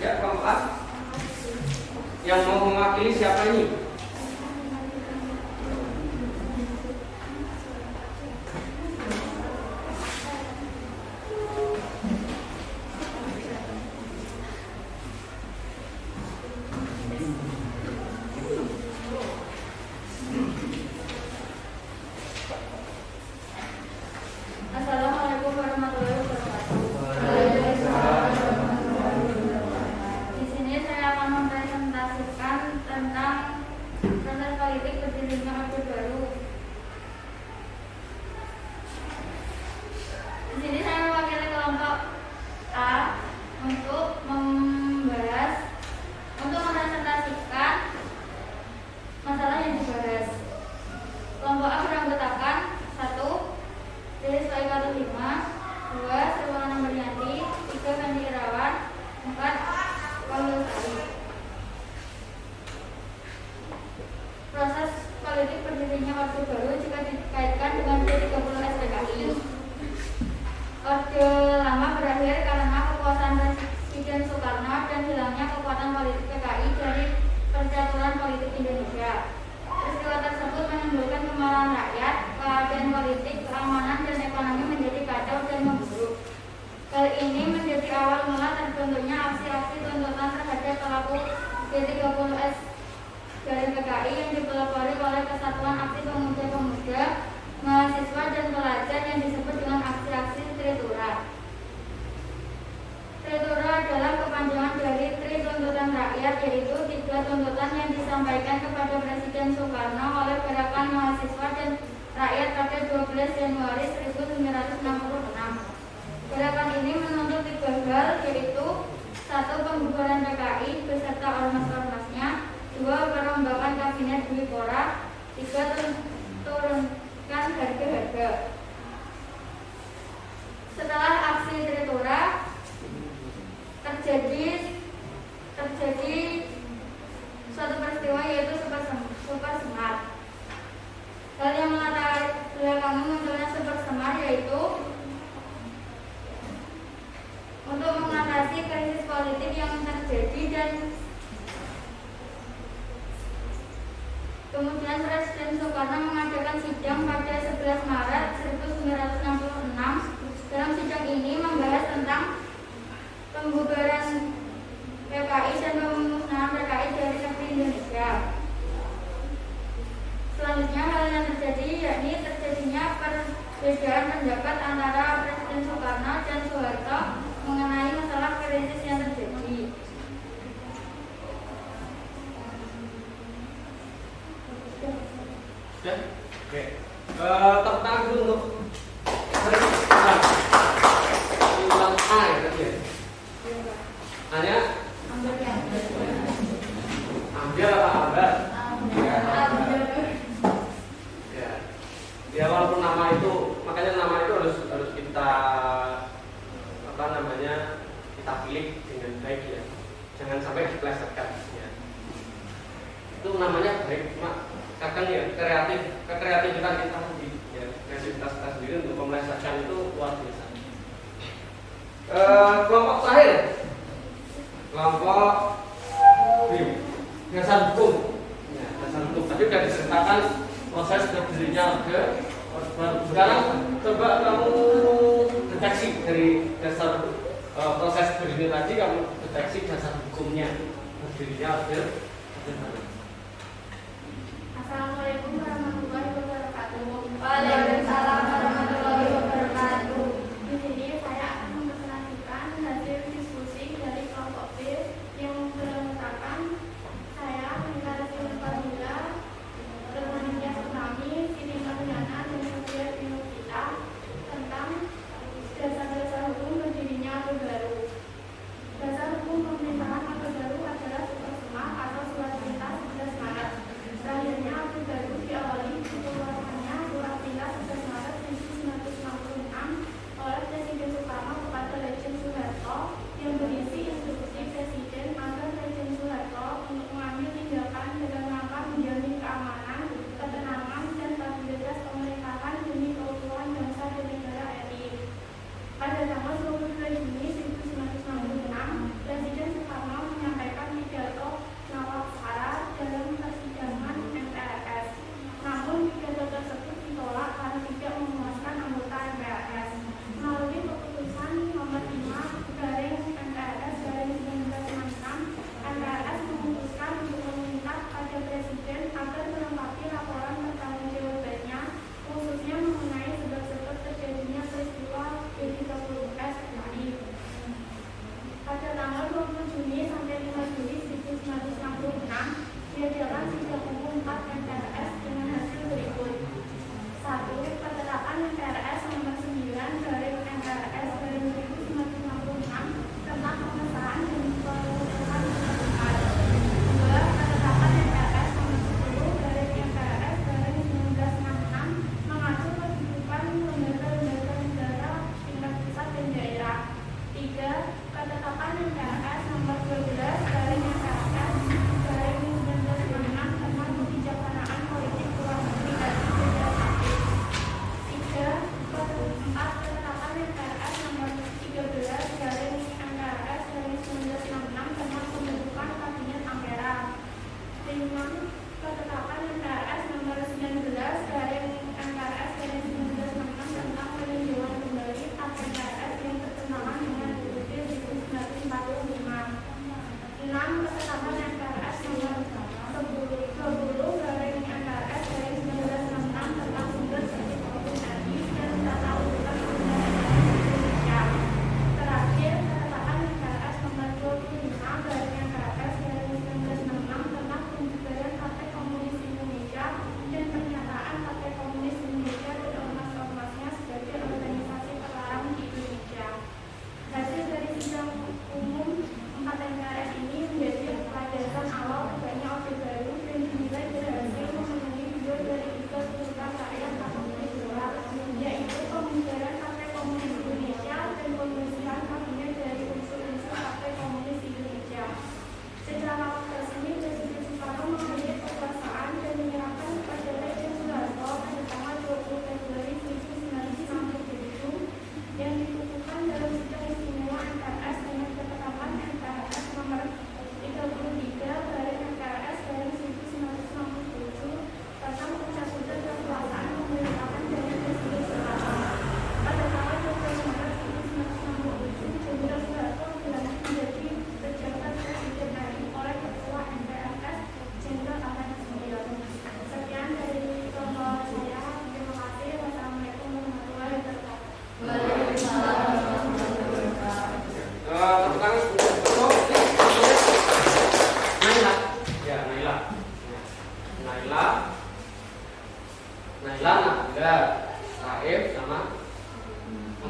Ya, kelompok A yang mau mewakili siapa ini? Assalamualaikum warahmatullahi wabarakatuh. Di sini saya akan mempresentasikan tentang proses politik berdirinya Orde Baru. Di sini saya mewakili kelompok A untuk mempresentasikan masalah yang dibahas. Kelompok A beranggotakan 1. Siswa IPA 5, 2. Sriwana Beryanti, 3. Fendi Irawan, 4. Wahyu Sari. Proses politik berdirinya Orde Baru jika dikaitkan dengan G30 SPKI. Orde Lama berakhir karena kekuasaan Presiden Soekarno dan hilangnya kekuatan politik PKI dari percaturan politik Indonesia. Peristiwa tersebut menimbulkan kemarahan rakyat, keadaan politik, keamanan, dan ekonomi menjadi kacau dan memburuk. Hal ini menjadi awal mula terbentuknya aksi-aksi tuntutan terhadap pelaku G30S dari PKI yang dipelopori oleh Kesatuan Aksi Pemuda-Pemuda, Mahasiswa, dan Pelajar yang disebut dengan aksi-aksi Tritura. Tritura adalah kepanjangan dari Tri Tuntutan Rakyat, yaitu 3 tuntutan yang disampaikan kepada Presiden Soekarno oleh gerakan mahasiswa dan rakyat pada 12 Januari 1966. Gerakan ini menuntut 3 hal, yaitu 1. Pembubaran PKI beserta ormas-ormasnya, 2. Perombakan Kabinet Dwi Pora, 3. menurunkan harga-harga. Setelah aksi direktorat terjadi suatu peristiwa yaitu super semar. Hal yang melatar belakangi munculnya super semar yaitu untuk mengatasi krisis politik yang terjadi, dan kemudian Presiden Soekarno mengadakan sidang pada 11 Maret 1966. Dalam sidang ini membahas tentang pembubaran PKI dan pemusnahan PKI dari negeri Indonesia. Selanjutnya hal yang terjadi yakni terjadinya perbedaan pendapat antara Presiden Soekarno dan Soeharto mengenai masalah krisis yang terjadi. Oke. Tepuk tangan dulu untuk ulang A ya tadi ya. Hanya ambil apa ambil? Ya walaupun nama itu, makanya nama itu harus kita kita pilih dengan baik ya. Jangan sampai diplesetkan ya. Itu namanya baik, cuma kadang ya kreativitas kita sendiri ya, kreativitas kita sendiri untuk memelesetkan itu luar biasa. Kelompok terakhir, kelompok dasar hukum. Ya, dasar hukum tadi sudah diceritakan proses berdirinya ke. Sekarang coba kamu deteksi dari dasar proses berdiri tadi, kamu deteksi dasar hukumnya berdirinya ke. Assalamualaikum warahmatullahi wabarakatuh. Waalaikumsalam warahmatullahi wabarakatuh. Di sini saya akan mempresentasikan hasil diskusi dari kelompok B yang beranggotakan saya, Mengkarasi Fadila, Termania Tsunami, Siti Mariana, dan Sofia Pinukita tentang dasar-dasar hukum berdirinya Orde Baru. Dasar hukum pemerintahan Orde Baru adalah super semar atau surat perintah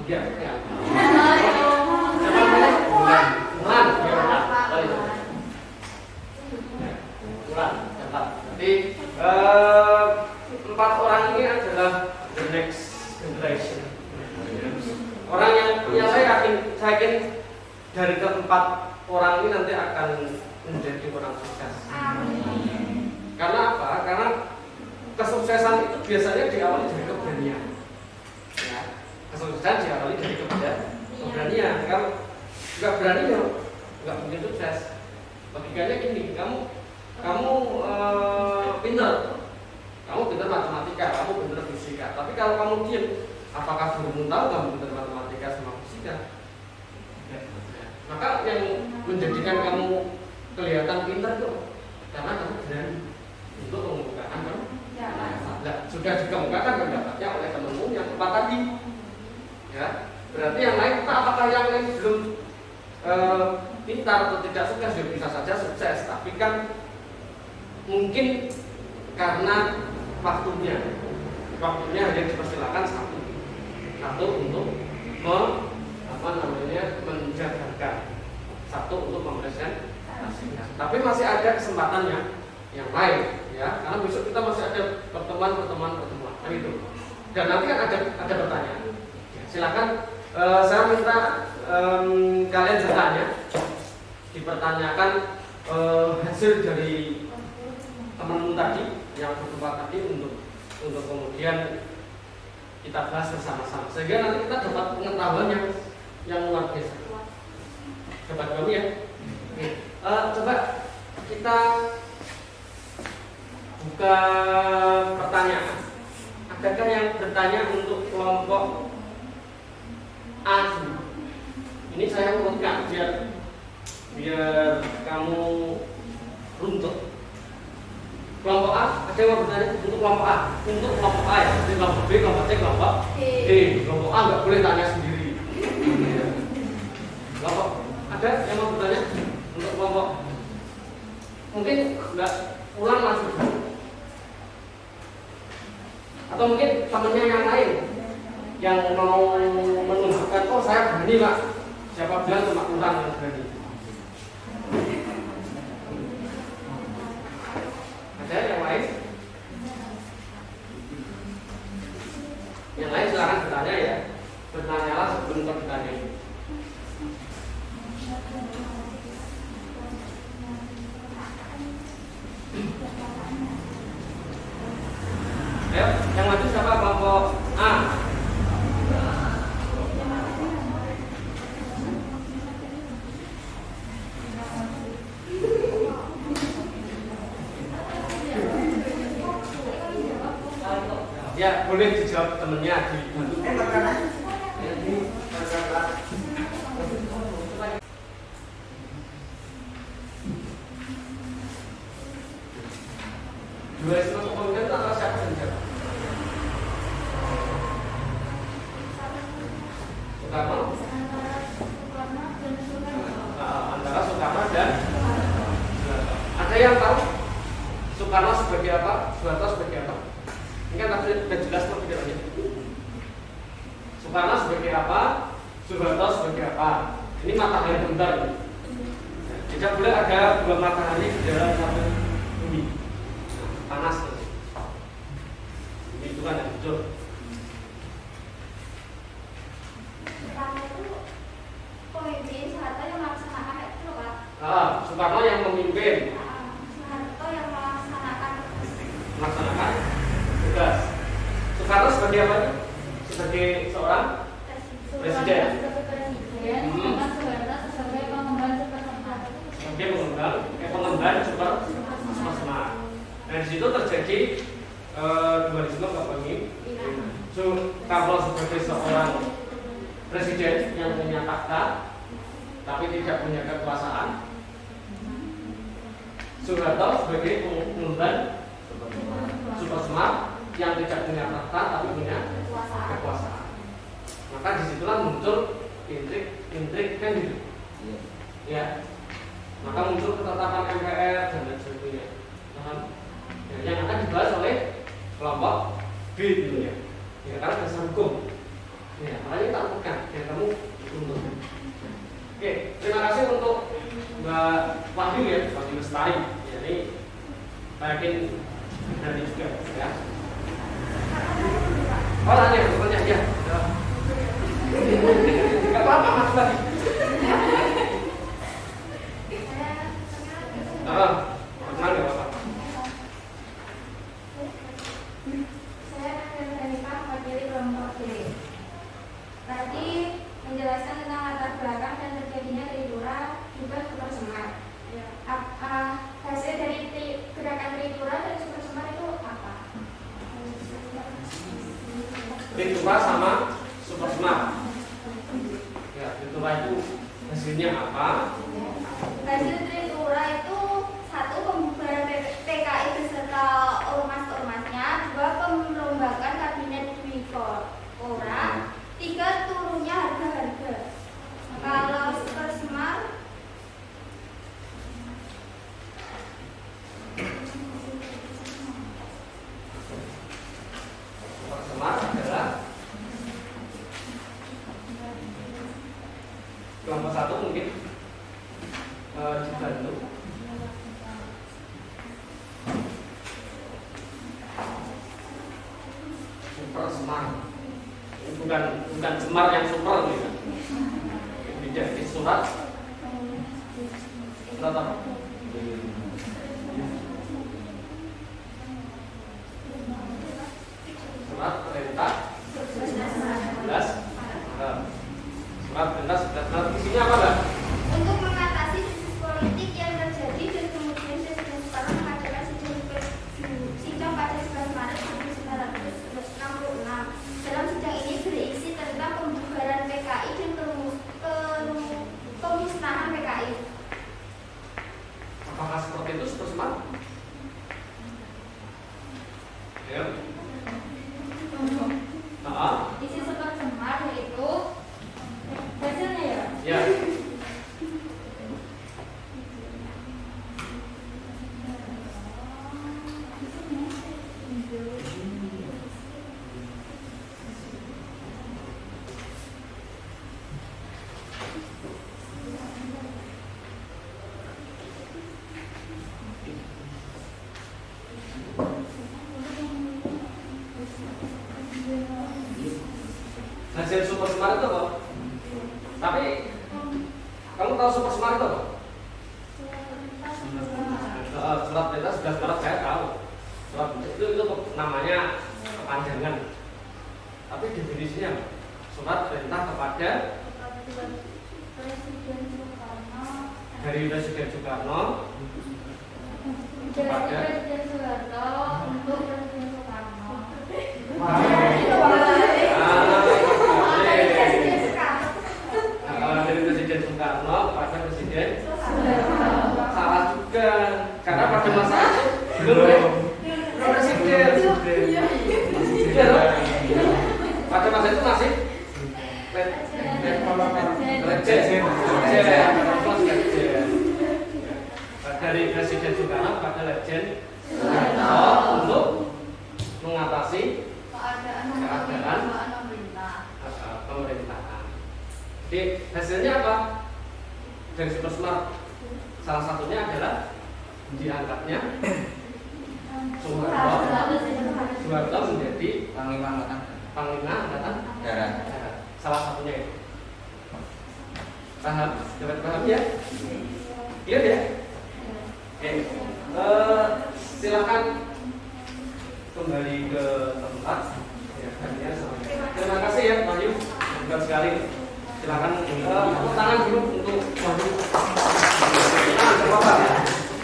Ya, ya. Siapa namanya? Bulan. Bulan. Ya, Bulan. Oh, iya. Ya, Bulan. Cepat. Jadi 4 orang ini adalah the next generation. Orang yang saya yakin dari keempat orang ini nanti akan menjadi orang sukses. Karena apa? Karena kesuksesan itu biasanya diawali dari keberanian. Ya, kesuksesan diawali dari keberanian. Kalau nggak berani ya nggak mungkin sukses. Logikanya gini, kamu pintar, kamu pintar matematika, kamu pintar fisika. Tapi kalau kamu diam, apakah gurumu tahu kamu pintar matematika sama fisika? Ya. Maka yang menjadikan kamu kelihatan pintar itu karena kamu berani untuk mengemukakan sudah dikemukakan pendapatnya oleh temanmu yang tepat tadi. Ya, berarti yang lain, apakah yang lain belum pintar atau tidak sukses? Ya bisa saja sukses, tapi kan mungkin karena waktunya hanya dipersilakan satu untuk menjabarkan, satu untuk mempresentasikan. Tapi masih ada kesempatannya yang lain, ya, karena besok kita masih ada pertemuan kan itu. Dan nanti kan ada pertanyaan. Ya, silakan saya minta kalian bertanya, dipertanyakan hasil dari teman tadi yang bertempat tadi untuk kemudian kita bahas bersama-sama sehingga nanti kita dapat pengetahuan yang luar biasa. Coba kami ya. Coba kita buka pertanyaan. Adakah yang bertanya untuk kelompok A? Ini saya urutkan biar kamu runtut. Kelompok A, ada yang mau bertanya untuk kelompok A? Untuk kelompok A ya, jadi kelompok B, kelompok C, kelompok D. Kelompok A nggak boleh tanya sendiri. Kelompok ada yang mau bertanya untuk kelompok? Mungkin nggak ulang langsung. Atau mungkin temannya yang lain yang mau menunjukkan, oh saya berani Pak. Siapa bilang cuma ulang yang berani? Ada yang lain? Yang lain silakan bertanya ya. Bertanyalah sebelum bertanya. Ayo, yang maju siapa? Kelompok A. Ya, boleh dijawab temennya di dua semua kemudian atau siapa yang jawab? Soekarno? Antara Soekarno dan Soeharto. Ada yang tahu Soekarno sebagai apa? Soeharto sebagai apa? Ini kan tadi sudah jelas kok pikirannya. Soekarno sebagai apa? Soeharto sebagai apa? Ini matahari bentar. Tidak boleh ada dua matahari di dalam satu bumi. Panas. Ini kan yang betul. Soekarno itu pemimpin, Soeharto yang melaksanakan itu Pak. Soekarno yang memimpin. Soeharto yang melaksanakan tugas. Soekarno sebagai apa? Sebagai seorang presiden. Sebagai pengemban super smart. Sebagai pengemban super smart. Nah di situ terjadi dualisme kepemimpinan. Soekarno sebagai seorang presiden yang punya takhta tapi tidak punya kekuasaan. Soeharto sebagai pengemban super smart yang tidak punya takhta tapi punya kekuasaan. Maka disitulah muncul intrik kan gitu. Ya. Maka muncul ketetapan MPR dan lain sebagainya. Ya, yang akan dibahas oleh kelompok B gitu ya. Ya karena dasar hukum. Ya, makanya kita lakukan yang kamu tuntut. Oke, terima kasih untuk Mbak Wahyu ya, Wahyu Lestari. Jadi saya yakin dari juga ya. Oh, tanya ya. Gak apa-apa Mas lagi. Kenal gak apa-apa. Saya akan dari Pak Wakili kelompok D. Tadi menjelaskan tentang latar belakang dan terjadinya Tritura juga super semar. Hasil dari gerakan Tritura dan super semar itu apa? Tritura sama super semar. Ya, Tritura itu hasilnya apa? Hasil Tritura itu satu, pembubaran PKI beserta ormas-ormasnya, dua, pemrombakan kabinet Dwikora, tiga, turunnya harga-harga. Kalau super semar adalah kelompok satu mungkin dibantu super semar. Bukan semar yang super gitu. Beda di surat apa? Surat perintah 11. Surat perintah 11. Isinya apa, Mbak? untuk mengatasi krisis politik yang terjadi dan kemudian Presiden Soekarno mengadakan sidang pada 11 Maret 1966. Dalam sidang ini berisi tentang pembubaran PKI dan pemusnahan PKI. Apakah seperti itu super semar? Ya. Isi super semar yaitu hasilnya ya. Ya. Hasil super semar itu apa? Tapi kamu tahu super semar itu apa? Surat perintah 11 Maret saya tahu. Surat itu namanya kepanjangan. Tapi definisinya apa? Surat perintah kepada Presiden Soekarno dari Presiden Soekarno dari kepada Presiden Soeharto untuk Presiden Soekarno. Dari Presiden Soekarno kepada Presiden salah juga karena pada masa itu belum presiden. Pada masa itu masih legend. Dari Presiden Soekarno pada legend untuk mengatasi keadaan pemerintahan. Jadi hasilnya apa? Dari super semar salah satunya adalah diangkatnya Soeharto menjadi Panglima Angkatan Darat. Salah satunya itu. Paham? Dapat paham ya? Iya ya? Oke. Silakan kembali ke tempat. Ya, terima kasih ya, Pak Yu. Hebat sekali. Silakan tepuk tangan dulu untuk Wahyu.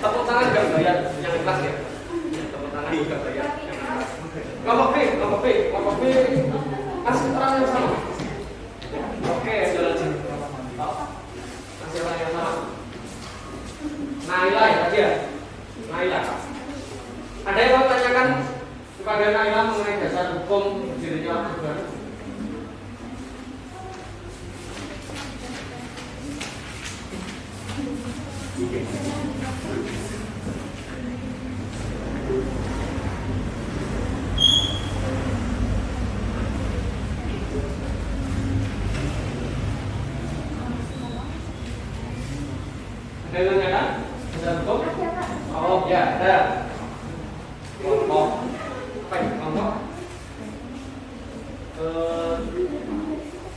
Tepuk tangan juga bayar yang ikhlas ya. Tepuk tangan juga bayar. Kelompok B. Kasih orang yang sama. Oke, jalan sini. Kasih orang yang sama. Naila ya. Naila. Ada yang mau tanyakan kepada Naila mengenai dasar hukum berdirinya Orde Baru? Ya, ada kelompok apa ya? Kelompok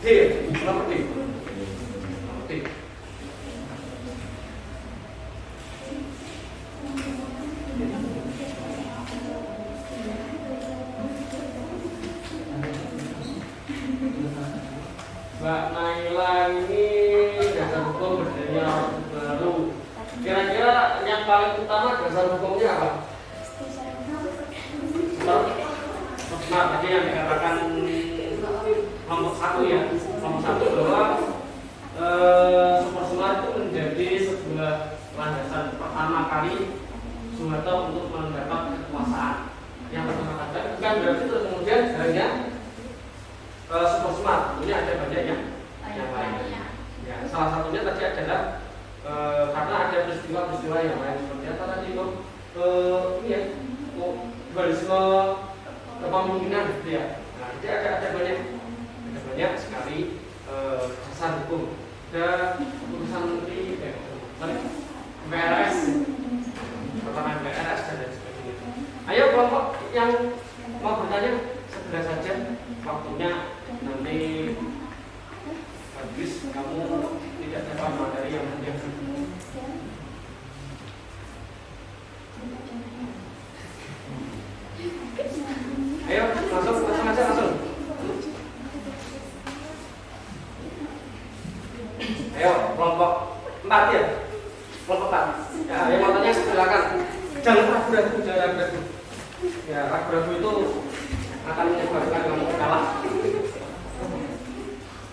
D, kelompok D. Kelompok D. Mbak Naila ini dasar hukum berdirinya Orde Baru. Kira-kira yang paling utama dasar hukumnya apa? Nah, tadi yang dikatakan kelompok 1 ya, kelompok 1 bahwa Supersemar itu menjadi sebuah landasan pertama kali Soeharto untuk mendapat kekuasaan. Yang pertama kali bukan berarti terus kemudian hanya Supersemar, ini ada banyak yang lain. Ya, salah satunya tadi adalah karena ada peristiwa-peristiwa yang lain seperti apa tadi ini ya, dualisme kepemimpinan gitu ya. Nah, jadi ada banyak sekali dasar hukum. Ada keputusan menteri MPRS, pertama MPRS dan lain sebagainya. Ayo kelompok yang mau bertanya segera saja, waktunya nanti habis, kamu tidak dapat materi yang panjang. Ayo langsung aja. Ayo kelompok 4 ya, kelompok 4. Ya, yang mau tanya silakan. Jangan ragu-ragu. Ya, ragu-ragu itu akan menyebabkan kamu kalah.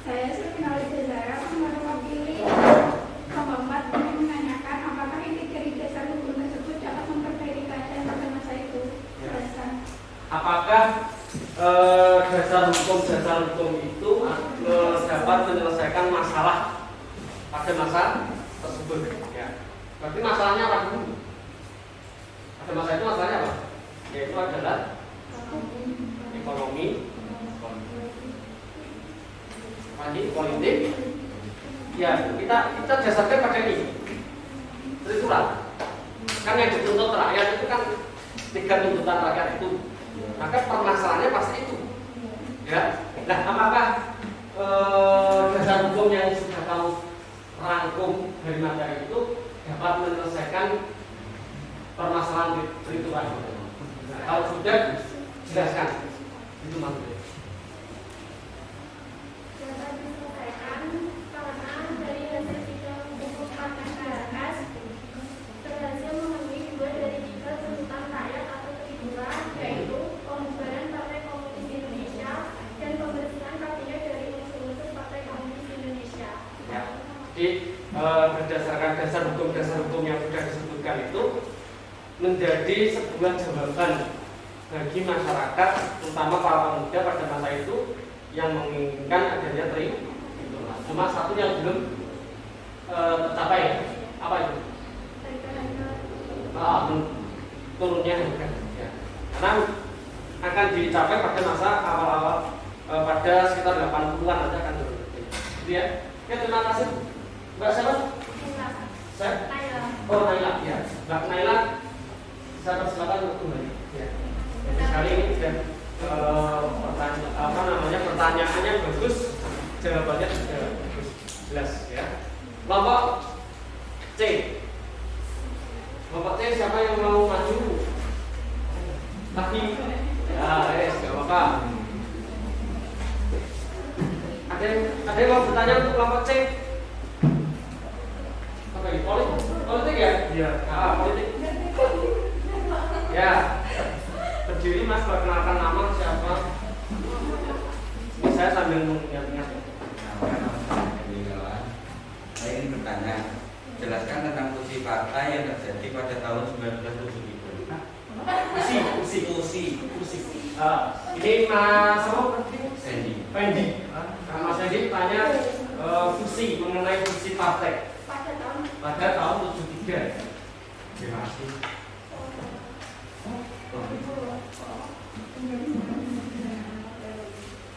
Saya Sri Zara mewakili kelompok 4 yang menanyakan apakah inti dasar hukum tersebut dapat memperbaiki keadaan pada masa itu. Apakah dasar hukum itu dapat menyelesaikan masalah pada masa tersebut? Ya. Berarti masalahnya apa dulu? Pada masa itu masalahnya apa? Yaitu adalah ekonomi, politik. Ya, kita dasarkan pada ini. Itulah. Kan yang dituntut rakyat itu kan 3 tuntutan rakyat itu. Maka permasalahannya pasti itu. Ya. Nah, apakah dasar hukum yang sudah kamu rangkum dari materi itu dapat menyelesaikan permasalahan itu kan? Nah, kalau sudah, jelaskan. Itu maksudnya. Dapat diselesaikan karena dari hasil sidang hukum Partai PRS berhasil memenuhi 2 dari 3 tuntutan rakyat atau kehidupan, yaitu pembubaran Partai Komunis Indonesia dan pembersihan kabinet dari unsur-unsur Partai Komunis Indonesia. Ya. Jadi berdasarkan dasar hukum yang sudah disebutkan itu menjadi sebuah jawaban bagi masyarakat, terutama para pemuda pada masa itu yang menginginkan adanya tribunal. Cuma satu yang belum tercapai, apa itu? Turunnya harga. Ya. Karena akan dicapai pada masa awal-awal, pada sekitar 80-an nanti akan turun. Gitu ya. Ya, terima kasih. Mbak siapa? Saya? Oh, Naila. Ya, Mbak Naila. Saya persilakan untuk kembali. Ya. Jadi sekali ini sudah pertanyaannya bagus, jawabannya sudah bagus, jelas ya. Kelompok C. Kelompok C siapa yang mau maju? Tapi ya, nggak apa-apa. Ada yang mau bertanya untuk kelompok C? Apa ini? Politik ya? Iya. Politik. Ya. Berdiri Mas, perkenalkan nama siapa? Ini saya sambil mengingat-ingat. Saya ingin bertanya, jelaskan tentang fungsi partai yang terjadi pada tahun 1977. Fungsi. Ini Mas Sandy. Fendi. Mas Fendi tanya fungsi, mengenai fungsi partai pada tahun 73. Terima kasih.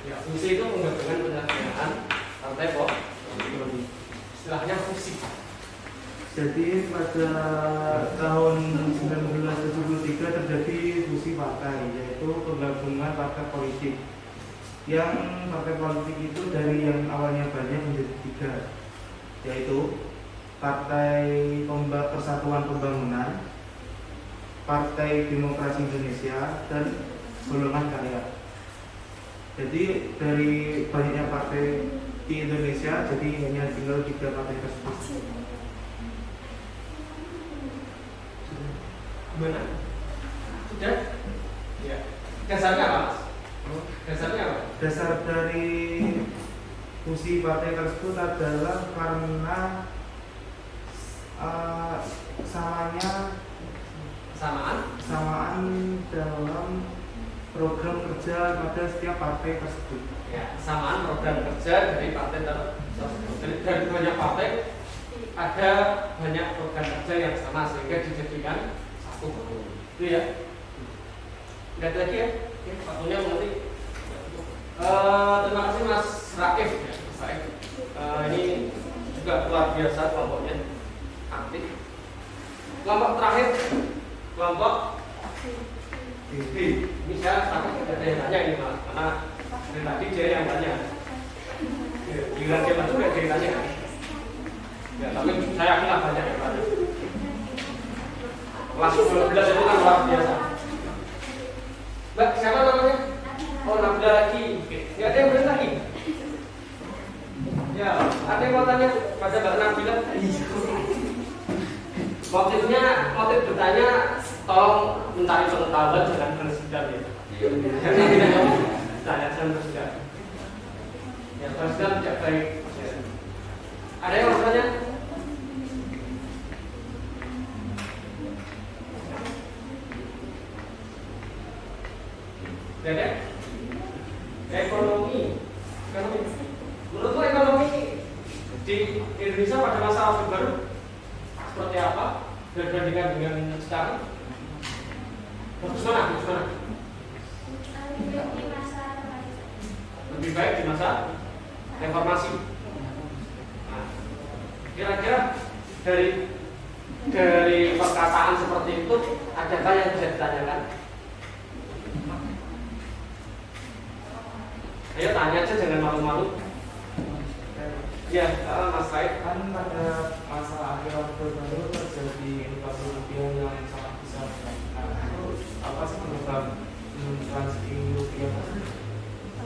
Ya, fungsi itu menggabungkan penyelenggaraan partai kok. Istilahnya fungsi. Jadi pada tahun 1973 terjadi fusi partai, yaitu penggabungan partai politik. Yang partai politik itu dari yang awalnya banyak menjadi 3, yaitu Partai Persatuan Pembangunan, Partai Demokrasi Indonesia, dan Golongan Karya. Jadi dari banyaknya partai di Indonesia, jadi hanya tinggal 3 partai tersebut. Gimana? Sudah? Ya. Dasarnya apa, Mas? Dasarnya apa? Dasar dari fusi partai tersebut adalah karena kesamaan dalam program kerja pada setiap partai tersebut. Ya, kesamaan program kerja dari partai tersebut. Dari banyak partai ada banyak program kerja yang sama sehingga dijadikan satu. Itu ya. Lihat lagi ya. Waktunya nanti. Terima kasih Mas Raif. Ya, Mas Raif. Ini juga luar biasa kelompoknya, aktif. Kelompok terakhir, kelompok B. Ini saya takut ada yang tanya ini Mas, karena dari tadi dia yang tanya. Giliran dia masuk ya dia tanya. Ya, tapi saya yakin lah banyak yang tanya. Kelas 12 itu kan luar biasa. Mbak, siapa namanya? Oh, Nabila lagi. Nggak ada yang berani lagi. Ya, ada yang mau tanya pada Mbak Nabila? Motif bertanya, tolong mencari pengetahuan jangan bersidang ya. Tanya jangan bersidang. Ya, bersidang tidak baik. Ada yang mau tanya? Tidak. Ekonomi. Menurutmu ekonomi di Indonesia pada masa Orde Baru seperti apa dibandingkan dengan sekarang? Bagus mana? Lebih baik di masa reformasi. Nah, kira-kira dari perkataan seperti itu adakah yang bisa ditanyakan? Ayo tanya aja, jangan malu-malu. Ya, Mas Said. Kan pada masa akhir Orde Baru terjadi inflasi rupiah yang sangat besar. Nah, itu apa sih penyebab transisi rupiah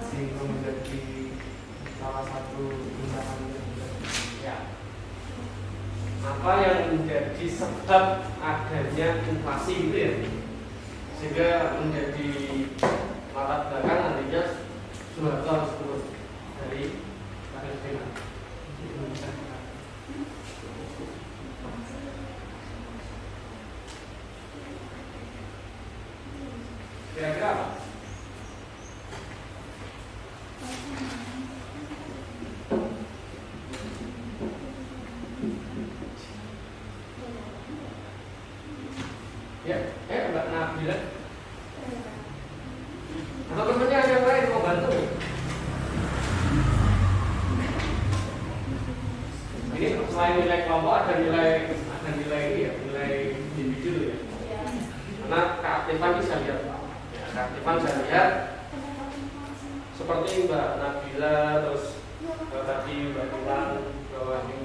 sehingga menjadi salah satu tindakan Ya. Apa yang menjadi sebab adanya inflasi itu ya, sehingga menjadi latar belakang nantinya Soeharto harus turun dari Palestina. Kira-kira apa? Ya, Mbak Nabila. Atau temannya ada yang lain mau bantu? Ini selain nilai kelompok ada nilai ini ya, nilai individu ya. Karena keaktifan bisa lihat, ya, keaktifan saya lihat seperti Mbak Nabila, terus tadi Mbak Tulan,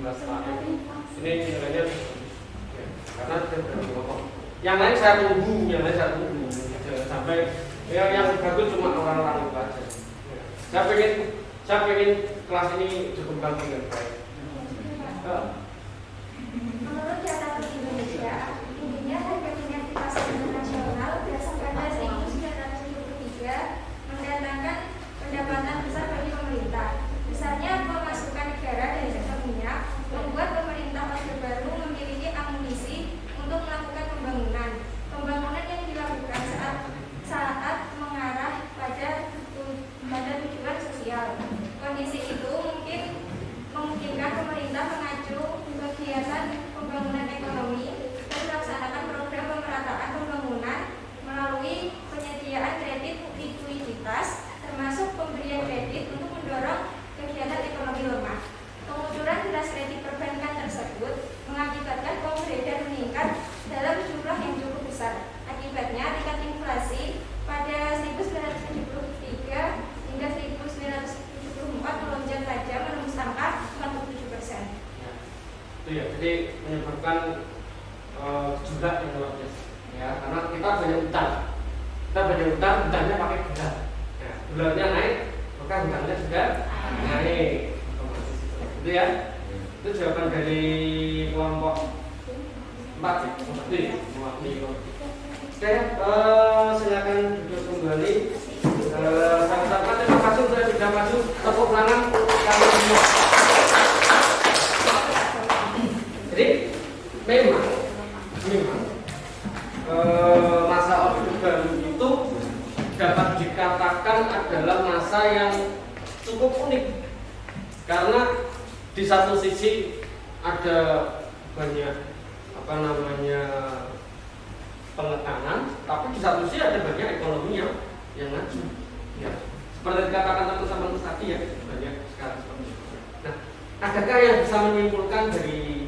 Mbak Slaim. Ini nilainya ya, karena kita berani ngomong. Yang lain saya tunggu, jangan sampai yang bagus cuma orang-orang itu aja. Saya pengen kelas ini cukup bagus dengan baik. Menurut data Indonesia, tingginya harga minyak di pasar internasional berdasarkan dari 1973 mendatangkan pendapatan besar bagi pemerintah. Besarnya pemasukan negara dari sektor minyak membuat pemerintah Orde Baru memiliki amunisi untuk melakukan pembangunan yang dilakukan saat mengarah pada tujuan sosial. Kondisi itu memungkinkan pemerintah mengacu Itu ya, jadi menyebabkan gejolak yang luar biasa. Ya, karena kita banyak utang. Kita banyak utang, utangnya pakai gula. Ya, gulanya naik, maka utangnya juga naik. Itu ya. Itu jawaban dari kelompok 4 ya. Itu ya, mewakili kelompok. Oke, silakan duduk kembali. Sama-sama terima kasih sudah sudah maju. Tepuk tangan kami semua. Jadi memang masa Orde Baru itu dapat dikatakan adalah masa yang cukup unik karena di satu sisi ada banyak penekanan, tapi di satu sisi ada banyak ekonomi yang maju. Ya, seperti dikatakan teman-teman tadi ya, banyak sekali seperti itu. Nah, adakah yang bisa menyimpulkan dari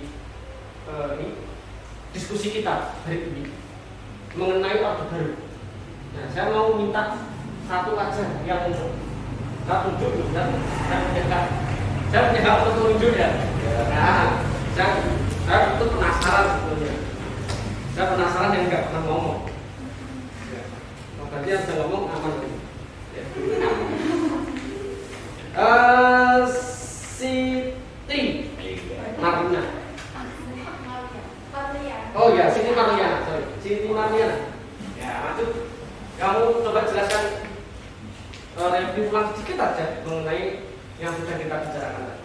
ini diskusi kita hari ini mengenai Orde Baru? Nah, saya mau minta satu aja yang saya tunjuk dan saya punya hak untuk tunjuk ya. Nah, saya itu penasaran sebetulnya. Saya penasaran yang nggak pernah ngomong. Ya. Berarti yang sudah ngomong aman nih. Ya. Siti Marina. Oh ya, Siti Mariana, sorry. Siti Mariana. Ya, maksud kamu coba jelaskan review ulang sedikit aja mengenai yang sudah kita bicarakan tadi.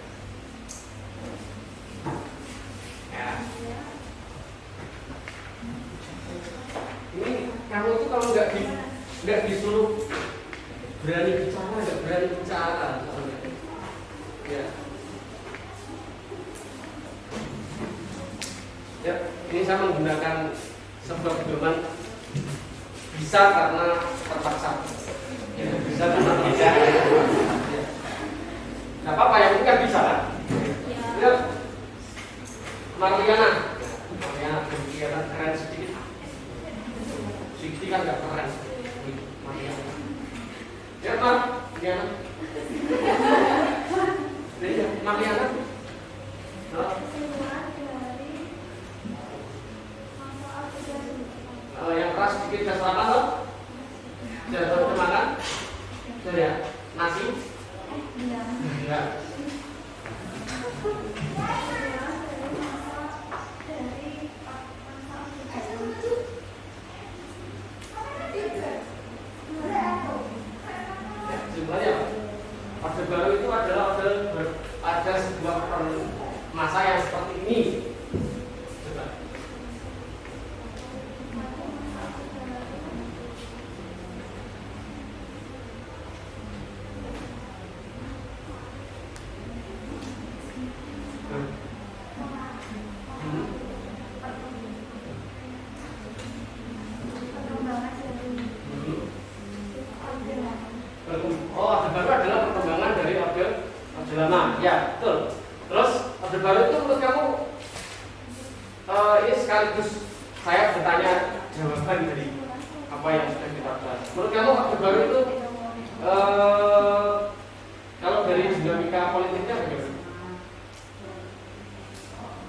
Ya. Ini kamu itu kalau nggak disuruh berani bicara, nggak berani bicara. Ya. Ya, ini saya menggunakan sebuah pedoman bisa karena terpaksa. Ya, bisa karena bisa. Ya. Nah, apa yang itu kan bisa kan? Ya. Mariana kelihatan keren sedikit. Sedikit kan nggak keren. Mariana. Ya, Pak. Mariana. Ini Mariana. Yang keras sedikit saya selatan loh. Jatuh ke makan. Sudah ya. Nasi. Enggak. Sebenarnya Orde Baru itu adalah ada sebuah masa yang seperti ini. Coba. Oh, Orde Baru adalah perkembangan dari Orde Lama. Ya, betul. Terus Orde Baru itu menurut kamu ini sekaligus saya bertanya jawaban dari apa yang sudah kita bahas. Menurut kamu Orde Baru itu kalau dari dinamika politiknya bagaimana?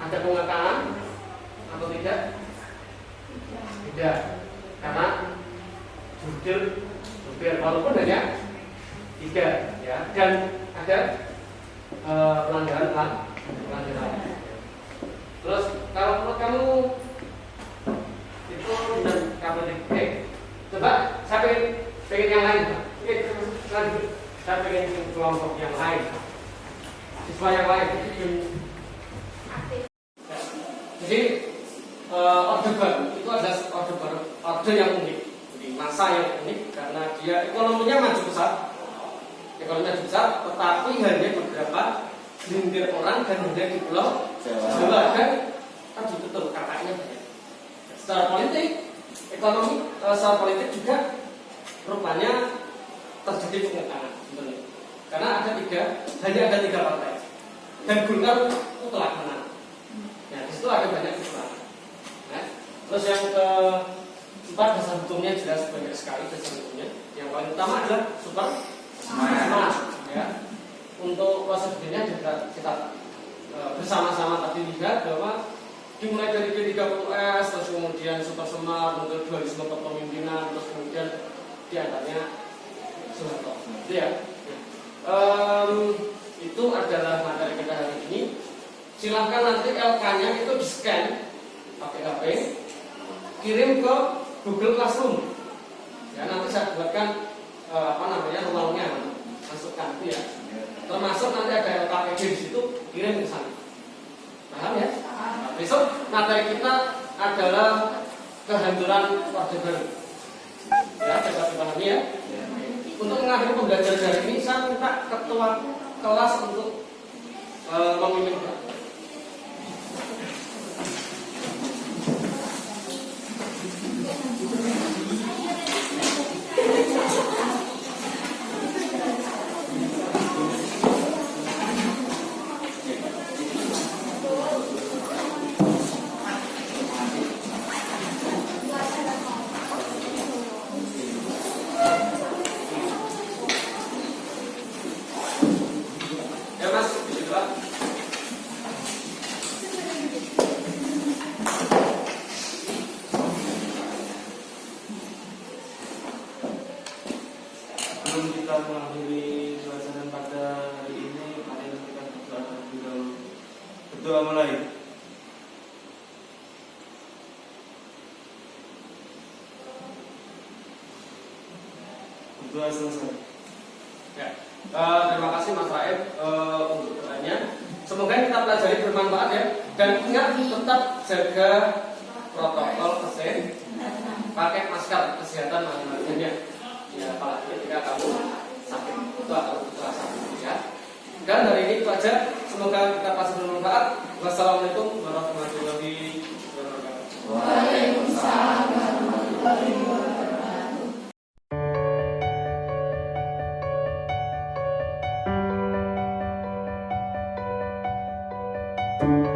Ada pengakalan atau tidak? Tidak, karena jurdil walaupun hanya 3 ya, dan ada pelanggaran. Terus kalau menurut kamu itu dinamika politik, coba saya pengen yang lain. Saya pengen kelompok yang lain, siswa yang lain. Jadi Orde Baru itu adalah orde yang unik, di masa yang unik karena dia ekonominya maju besar, tetapi hanya beberapa segelintir orang dan hanya di Pulau Jawa dan tadi betul kakaknya banyak. Secara politik, ekonomi, secara politik juga rupanya terjadi pengekanan, karena hanya ada 3 partai dan Golkar itu telah menang. Ya, di situ ada banyak kekurangan. Nah, terus yang keempat dasar hukumnya jelas banyak sekali dasar hukumnya. Yang paling utama adalah super semangat. Ya, untuk prosedurnya juga kita bersama. bersama-sama tadi lihat bahwa dimulai dari G30S, terus kemudian Super Semar, untuk dualisme kepemimpinan, terus kemudian diantaranya Soeharto. Itu ya. Itu adalah materi kita hari ini. Silahkan nanti LK-nya itu di scan pakai HP, kirim ke Google Classroom. Ya, nanti saya buatkan ruangnya, masukkan itu ya. Termasuk nanti ada LKPG di situ, kirim ke sana. Paham ya? Nah, besok materi kita adalah kehancuran Orde Baru. Ya, dapat dipahami ya. Untuk mengakhiri pembelajaran hari ini, saya minta ketua kelas untuk memimpin. Ya Mas, bismillah. Sebelum kita mengakhiri pelajaran pada hari ini, mari kita berdoa terlebih dahulu. Berdoa mulai. Berdoa selesai. Ya. Terima kasih Mas Raib untuk doanya. Semoga yang kita pelajari bermanfaat ya. Dan ingat tetap jaga protokol kesehatan, pakai masker kesehatan masing-masing ya. Ya, apalagi ketika kamu sakit itu atau terasa ya. Dan hari ini itu aja. Semoga kita pasti bermanfaat. Wassalamualaikum warahmatullahi wabarakatuh. Waalaikumsalam warahmatullahi wabarakatuh. Thank you.